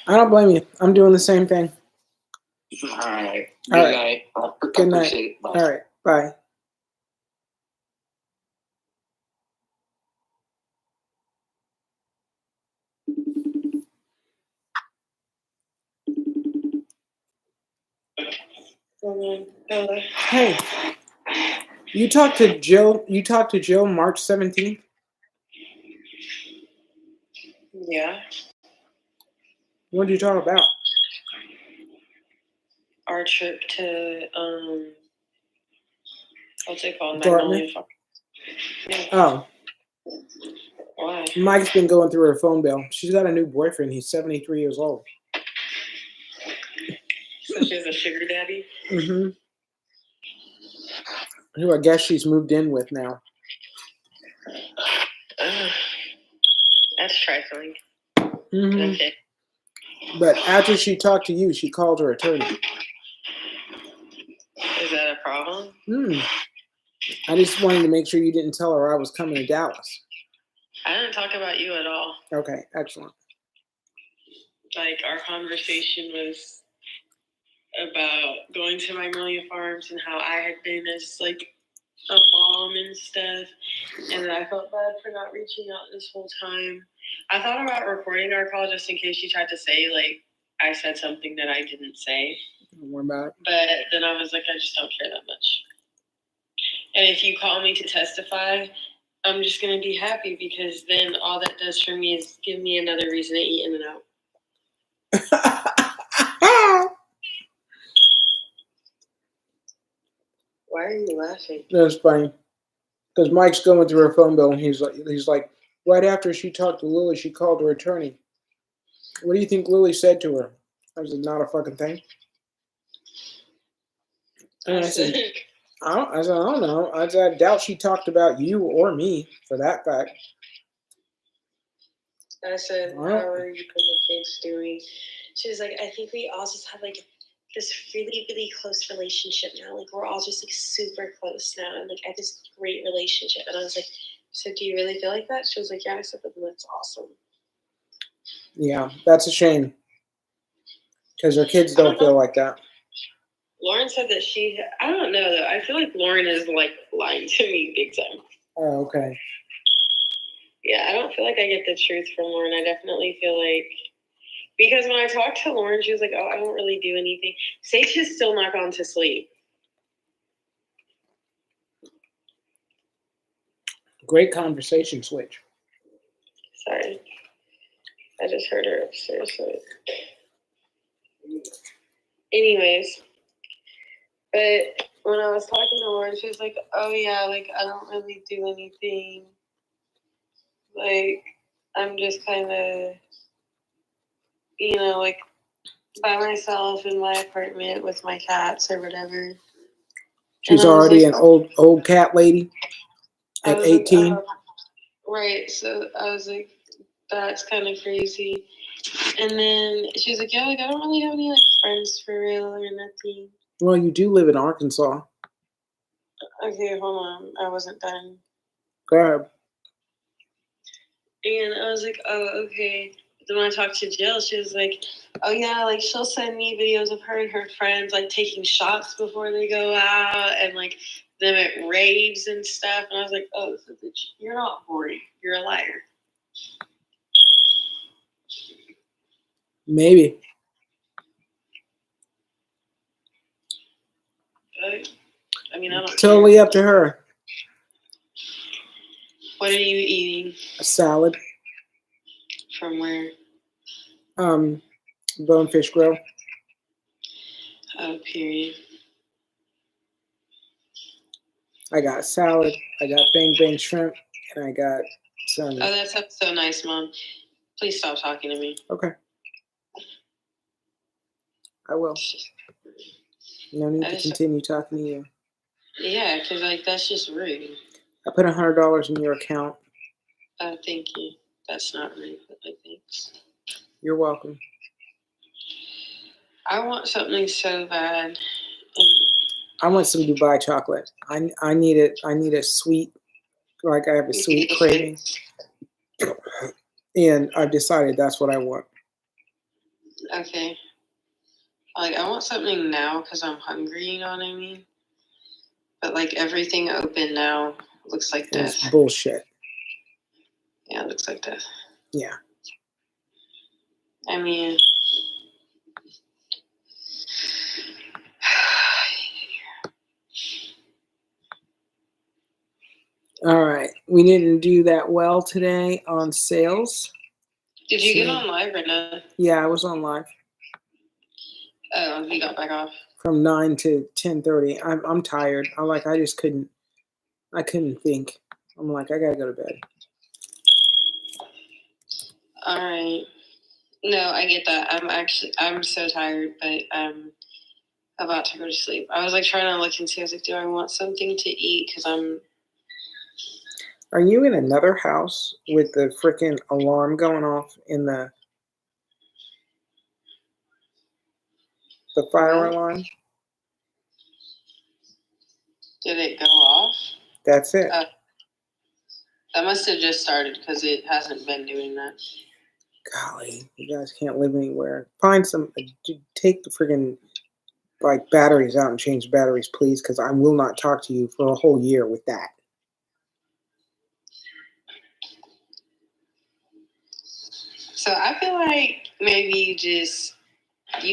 I don't blame you. I'm doing the same thing. All right. All Good right. night. Good night. All right. Bye. Hey, you talked to Jill. You talked to Jill March 17th. Yeah. What did you talk about? Our trip to what's it called? Dartmouth? Yeah. Oh, Why? Mike's been going through her phone bill. She's got a new boyfriend. He's 73 years old. So she has a sugar daddy? Mm-hmm. Who I guess she's moved in with now. That's trifling. Mm-hmm. Okay. But after she talked to you, she called her attorney. Is that a problem? I just wanted to make sure you didn't tell her I was coming to Dallas. I didn't talk about you at all. Okay, excellent. Like, our conversation was about going to Magnolia Farms and how I had been as, like, a mom and stuff. And I felt bad for not reaching out this whole time. I thought about recording our call just in case she tried to say, like, I said something that I didn't say. Don't worry about it. But then I was like, I just don't care that much. And if you call me to testify, I'm just going to be happy because then all that does for me is give me another reason to eat In-N-Out. Why are you laughing? That's funny. Because Mike's going through her phone bill and he's like, right after she talked to Lily, she called her attorney. What do you think Lily said to her? I was like, not a fucking thing. And I said, I don't know. I doubt she talked about you or me for that fact. I said, how are you and the kids doing? She was like, I think we all just have like this really, really close relationship now. Like we're all just like super close now and like I have this great relationship. And I was like, so do you really feel like that? She was like, yeah. I said, but that's awesome. Yeah, that's a shame. Because her kids don't feel like that. Lauren said that I don't know though. I feel like Lauren is like lying to me big time. Oh, okay. Yeah, I don't feel like I get the truth from Lauren. I definitely feel like, because when I talked to Lauren, she was like, oh, I don't really do anything. Sage has still not gone to sleep. Great conversation switch. Sorry. I just heard her upstairs. So. Anyways, but when I was talking to Lauren, she was like, oh, yeah, like, I don't really do anything. Like, I'm just kind of, you know, like, by myself in my apartment with my cats or whatever. She's already an old cat lady at 18. Like, right. So I was like, that's kind of crazy. And then she's like, yeah, like, I don't really have any, like, friends for real or nothing. Well, you do live in Arkansas. Okay, hold on. I wasn't done. Go ahead. And I was like, oh, okay. But then when I talked to Jill, she was like, oh, yeah, like, she'll send me videos of her and her friends, like, taking shots before they go out and, like, them at raves and stuff. And I was like, oh, so you're not boring. You're a liar. Maybe. But, I mean, I don't Totally care. up to her. What are you eating? A salad. From where? Bonefish Grill. Oh, period. I got salad. I got bang bang shrimp, and I got some. Oh, that's so nice, Mom. Please stop talking to me. Okay. I will. No need to continue talking to you. Yeah, because, like, that's just rude. I put $100 in your account. Oh, thank you. That's not rude, but like, thanks. You're welcome. I want something so bad. I want some Dubai chocolate. I need it. I need a sweet, like I have a sweet craving. And I've decided that's what I want. Okay. Like, I want something now because I'm hungry, you know what I mean? But, like, everything open now looks like death. It's bullshit. Yeah, it looks like death. Yeah. I mean, all right. We didn't do that well today on sales. did you get on live or no? Yeah, I was on live. Oh, you got back off? From 9 to 10:30. I'm tired. I just couldn't think. I'm like, I gotta go to bed. All right. No, I get that. I'm so tired, but I'm about to go to sleep. I was like trying to look and see. I was like, do I want something to eat? Because Are you in another house with the freaking alarm going off in the fire alarm? Did it go off? That's it. That must have just started because it hasn't been doing that. Golly, you guys can't live anywhere. Find some. Take the friggin' batteries out and change batteries, please, because I will not talk to you for a whole year with that. So I feel like maybe you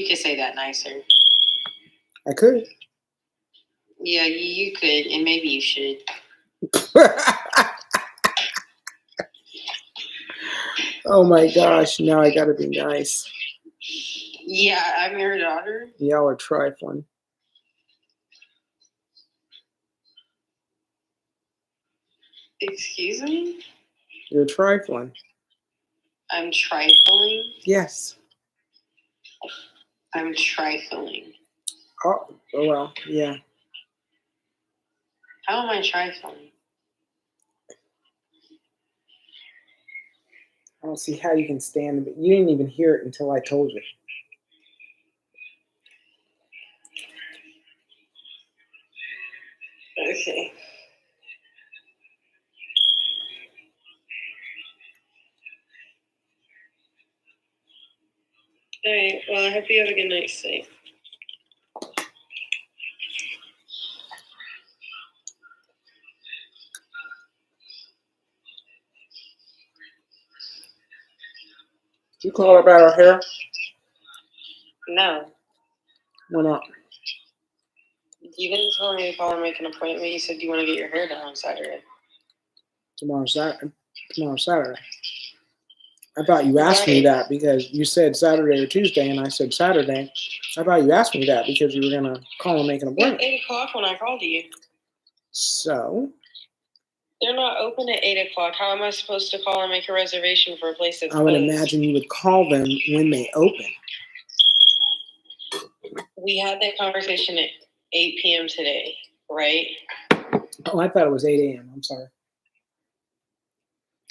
could say that nicer. I could. Yeah, you could, and maybe you should. Oh my gosh, now I gotta be nice. Yeah, I'm your daughter. Y'all are trifling. Excuse me? You're trifling. I'm trifling? Yes. I'm trifling. Oh, well, yeah. How am I trifling? I don't see how you can stand it. You didn't even hear it until I told you. Okay. All right. Well, I hope you have a good night's sleep. call about our hair? No. Why not? You didn't tell me to call and make an appointment. You said you want to get your hair done on Saturday. Tomorrow's Saturday. I thought you asked me that because you said Saturday or Tuesday, and I said Saturday. I thought you asked me that because you were going to call and make an It was appointment. 8 o'clock when I called you. So? They're not open at 8 o'clock. How am I supposed to call and make a reservation for a place that's I would closed? imagine you would call them when they open. We had that conversation at 8 p.m. today, right? Oh, I thought it was 8 a.m. I'm sorry.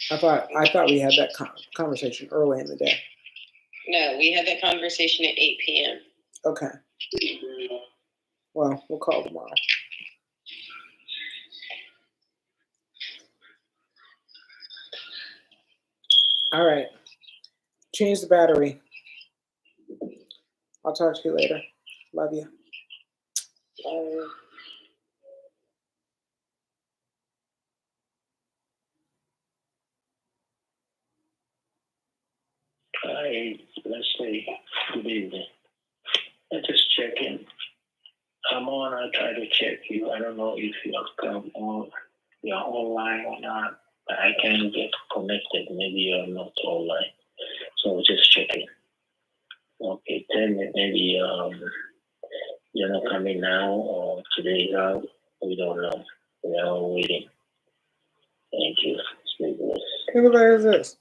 I thought we had that conversation early in the day. No, we had that conversation at 8 p.m. Okay. Well, we'll call tomorrow. All right. Change the battery. I'll talk to you later. Love you. Hi, Leslie. Good evening. I just check in. I'm on. I try to check you. I don't know if you have come on. You're online or not. But I can't get connected. Maybe you're not online. So just checking. Okay, tell me maybe you're not coming now or today out. We don't know. We are all waiting. Thank you. Stay blessed. Who the hell is this?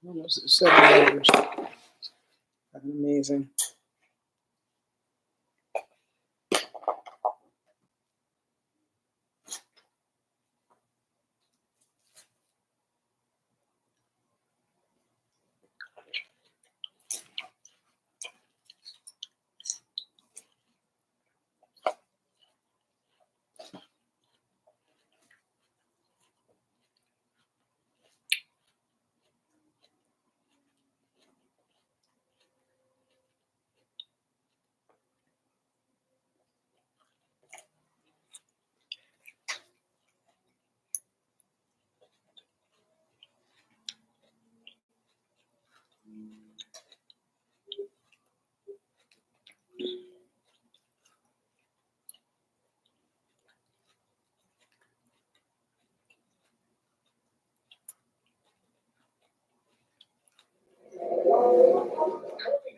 Almost $7. That's amazing.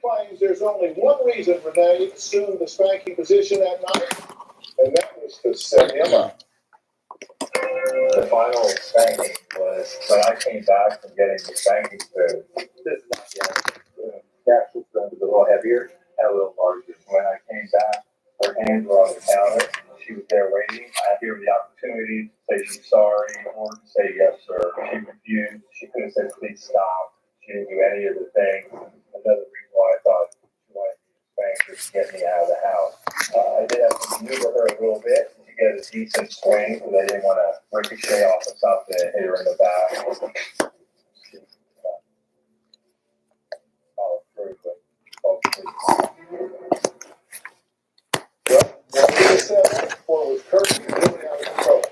Claims there's only one reason Renee assumed the spanking position that night, and that was to set him up. The final spanking was when I came back from getting the spanking food. This is not yet. Castor was a little heavier and a little larger. When I came back, her hands were on the counter. She was there waiting. I gave her the opportunity to say she's sorry or to say yes, sir. She refused. She could have said, please stop. She didn't do any of the things. Another reason why I thought she wanted to spank her to get me out of the house. I did have to maneuver her a little bit to get a decent swing because I didn't want to ricochet off of something and hit her in the back. Well, was Kirby really out of control.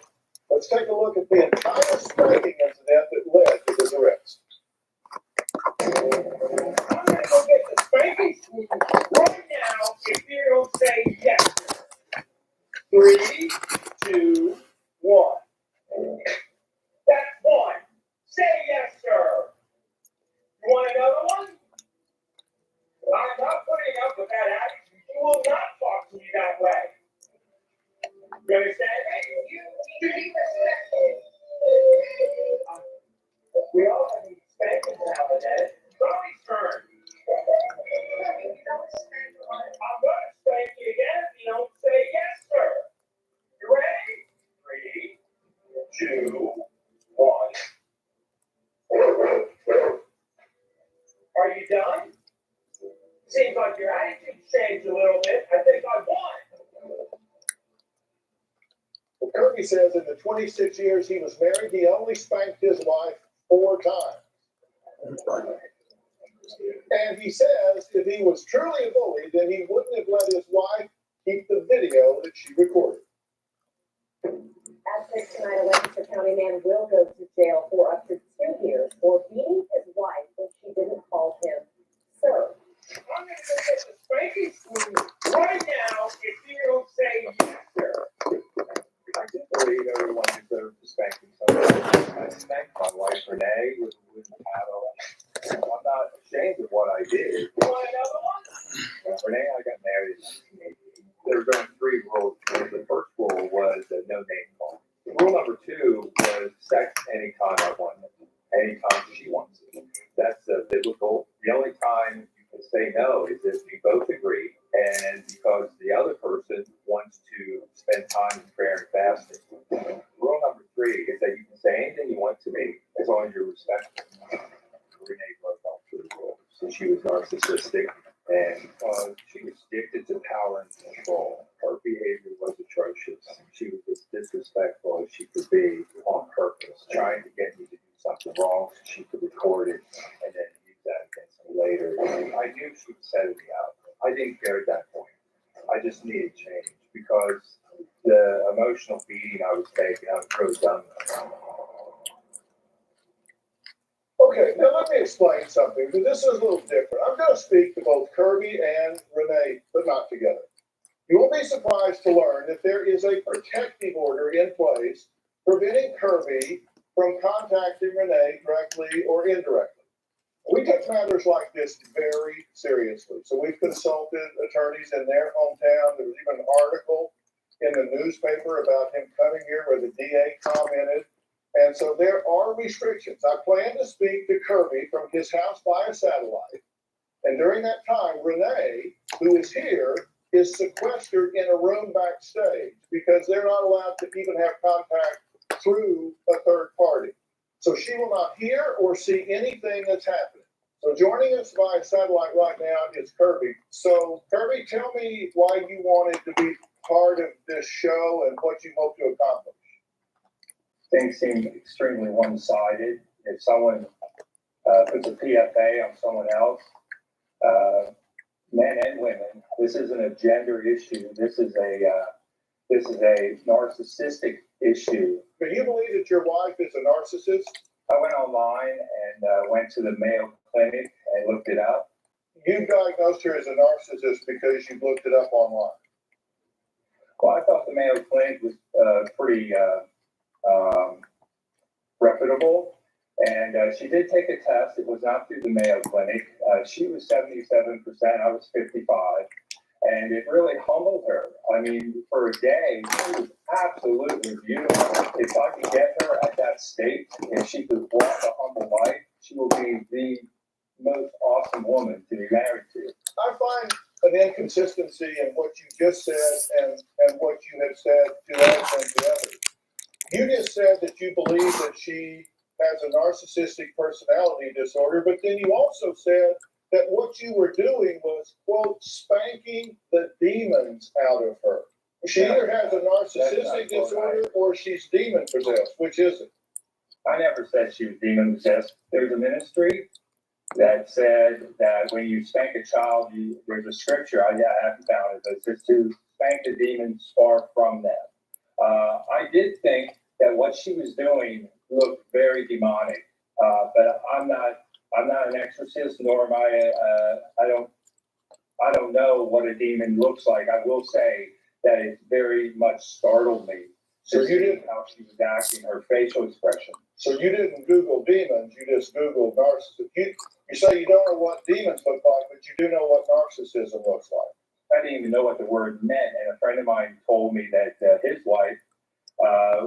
Let's take a look at the entire spanking incident that led to this arrest. I'm gonna go get the spanking right now if you don't say yes. 3, 2, 1. That's 1. Say yes, sir. You want another one? I'm not putting up with that attitude. You will not talk to me that way. You understand me? You need respect. We all have these spankings nowadays. Tony's turn. I'm going to spank you again if you don't say yes, sir. You ready? 3, 2, 1. Are you done? Seems like your attitude changed a little bit. I think I won. Well, Kirby says in the 26 years he was married, he only spanked his wife 4 times. And he says if he was truly a bully, then he wouldn't have let his wife keep the video that she recorded. At 6 tonight, a Lancaster County man will go to jail for up to 2 years for beating his wife when she didn't call him sir. I'm going to go get the spanking school right now if you don't say yes, sir. I do believe everyone deserves a spanking. I spanked my wife Renee with a paddle. I'm not ashamed of what I did. You want another one? Renee and I got married in 1980. There were only 3 rules. The first rule was no name call. Rule number 2 was sex anytime I want it, anytime she wants it. That's biblical. The only time you can say no is if you both agree and because the other person wants to spend time in prayer and fasting. Rule number 3 is that you can say anything you want to me as long as you're respectful. Renee broke all 3 rules. So she was narcissistic and she was addicted to power and control. Her behavior was atrocious. She was as disrespectful as she could be on purpose, trying to get me to do something wrong so she could record it and then use that against me later. I knew she was setting me up. I didn't care at that point. I just needed change because the emotional beating I was taking, I was really done with. Okay, now let me explain something, because this is a little different. I'm going to speak to both Kirby and Renee, but not together. You will be surprised to learn that there is a protective order in place preventing Kirby from contacting Renee directly or indirectly. We take matters like this very seriously. So we've consulted attorneys in their hometown. There was even an article in the newspaper about him coming here where the DA commented. And so there are restrictions. I plan to speak to Kirby from his house via satellite. And during that time, Renee, who is here, is sequestered in a room backstage because they're not allowed to even have contact through a third party. So she will not hear or see anything that's happening. So joining us via satellite right now is Kirby. So Kirby, tell me why you wanted to be part of this show and what you hope to accomplish. Things seem extremely one-sided. If someone puts a PFA on someone else, men and women, this isn't a gender issue. This is a narcissistic issue. Do you believe that your wife is a narcissist? I went online and went to the Mayo Clinic and looked it up. You diagnosed her as a narcissist because you looked it up online. Well, I thought the Mayo Clinic was pretty reputable, and she did take a test. It was not through the Mayo Clinic. She was 77%, I was 55%, and it really humbled her. I mean, for a day, she was absolutely beautiful. If I could get her at that state, if she could walk a humble life, she will be the most awesome woman to be married to. I find an inconsistency in what you just said and what you have said to us and to others. You just said that you believe that she has a narcissistic personality disorder, but then you also said that what you were doing was, quote, spanking the demons out of her. She either has a narcissistic disorder or she's demon possessed. Which is it? I never said she was demon possessed. There's a ministry that said that when you spank a child, there's a scripture, I haven't found it, but it says to spank the demons far from them. I did think that what she was doing looked very demonic, but I'm not an exorcist, nor am I don't know what a demon looks like. I will say that it very much startled me. So you didn't how she was acting, her facial expression. So you didn't Google demons, you just Googled narcissism. You say you don't know what demons look like, but you do know what narcissism looks like. I didn't even know what the word meant, and a friend of mine told me that his wife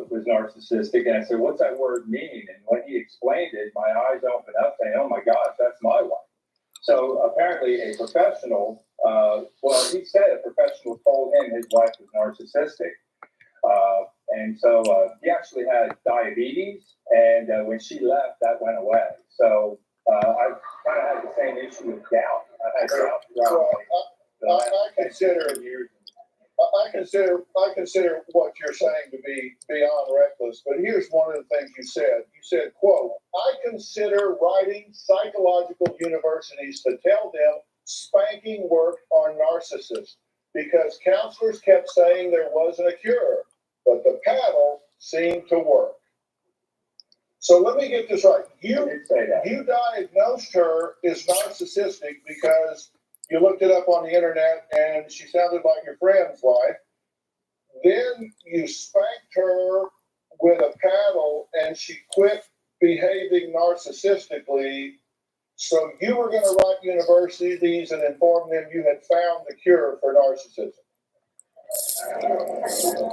was narcissistic, and I said, "What's that word mean?" And when he explained it, my eyes opened up, saying, "Oh my gosh, that's my wife." So apparently, a professional, he said a professional told him his wife was narcissistic, and so he actually had diabetes, and when she left, that went away. So I kind of had the same issue with gout. I had gout throughout I consider what you're saying to be beyond reckless, but here's one of the things you said. You said, quote, I consider writing psychological universities to tell them spanking worked on narcissists because counselors kept saying there wasn't a cure, but the paddle seemed to work. So let me get this right. You diagnosed her as narcissistic because you looked it up on the internet and she sounded like your friend's wife. Then you spanked her with a paddle and she quit behaving narcissistically. So you were going to write universities and inform them you had found the cure for narcissism.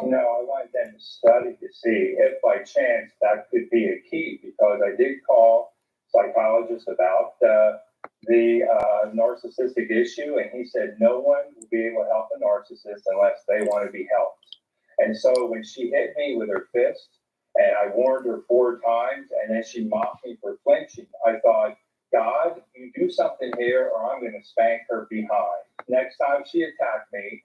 No, I wanted them to study to see if by chance that could be a key, because I did call psychologists about the narcissistic issue, and he said no one will be able to help a narcissist unless they want to be helped. And so when she hit me with her fist, and I warned her 4 times, and then she mocked me for flinching, I thought, God, you do something here or I'm going to spank her behind. Next time she attacked me,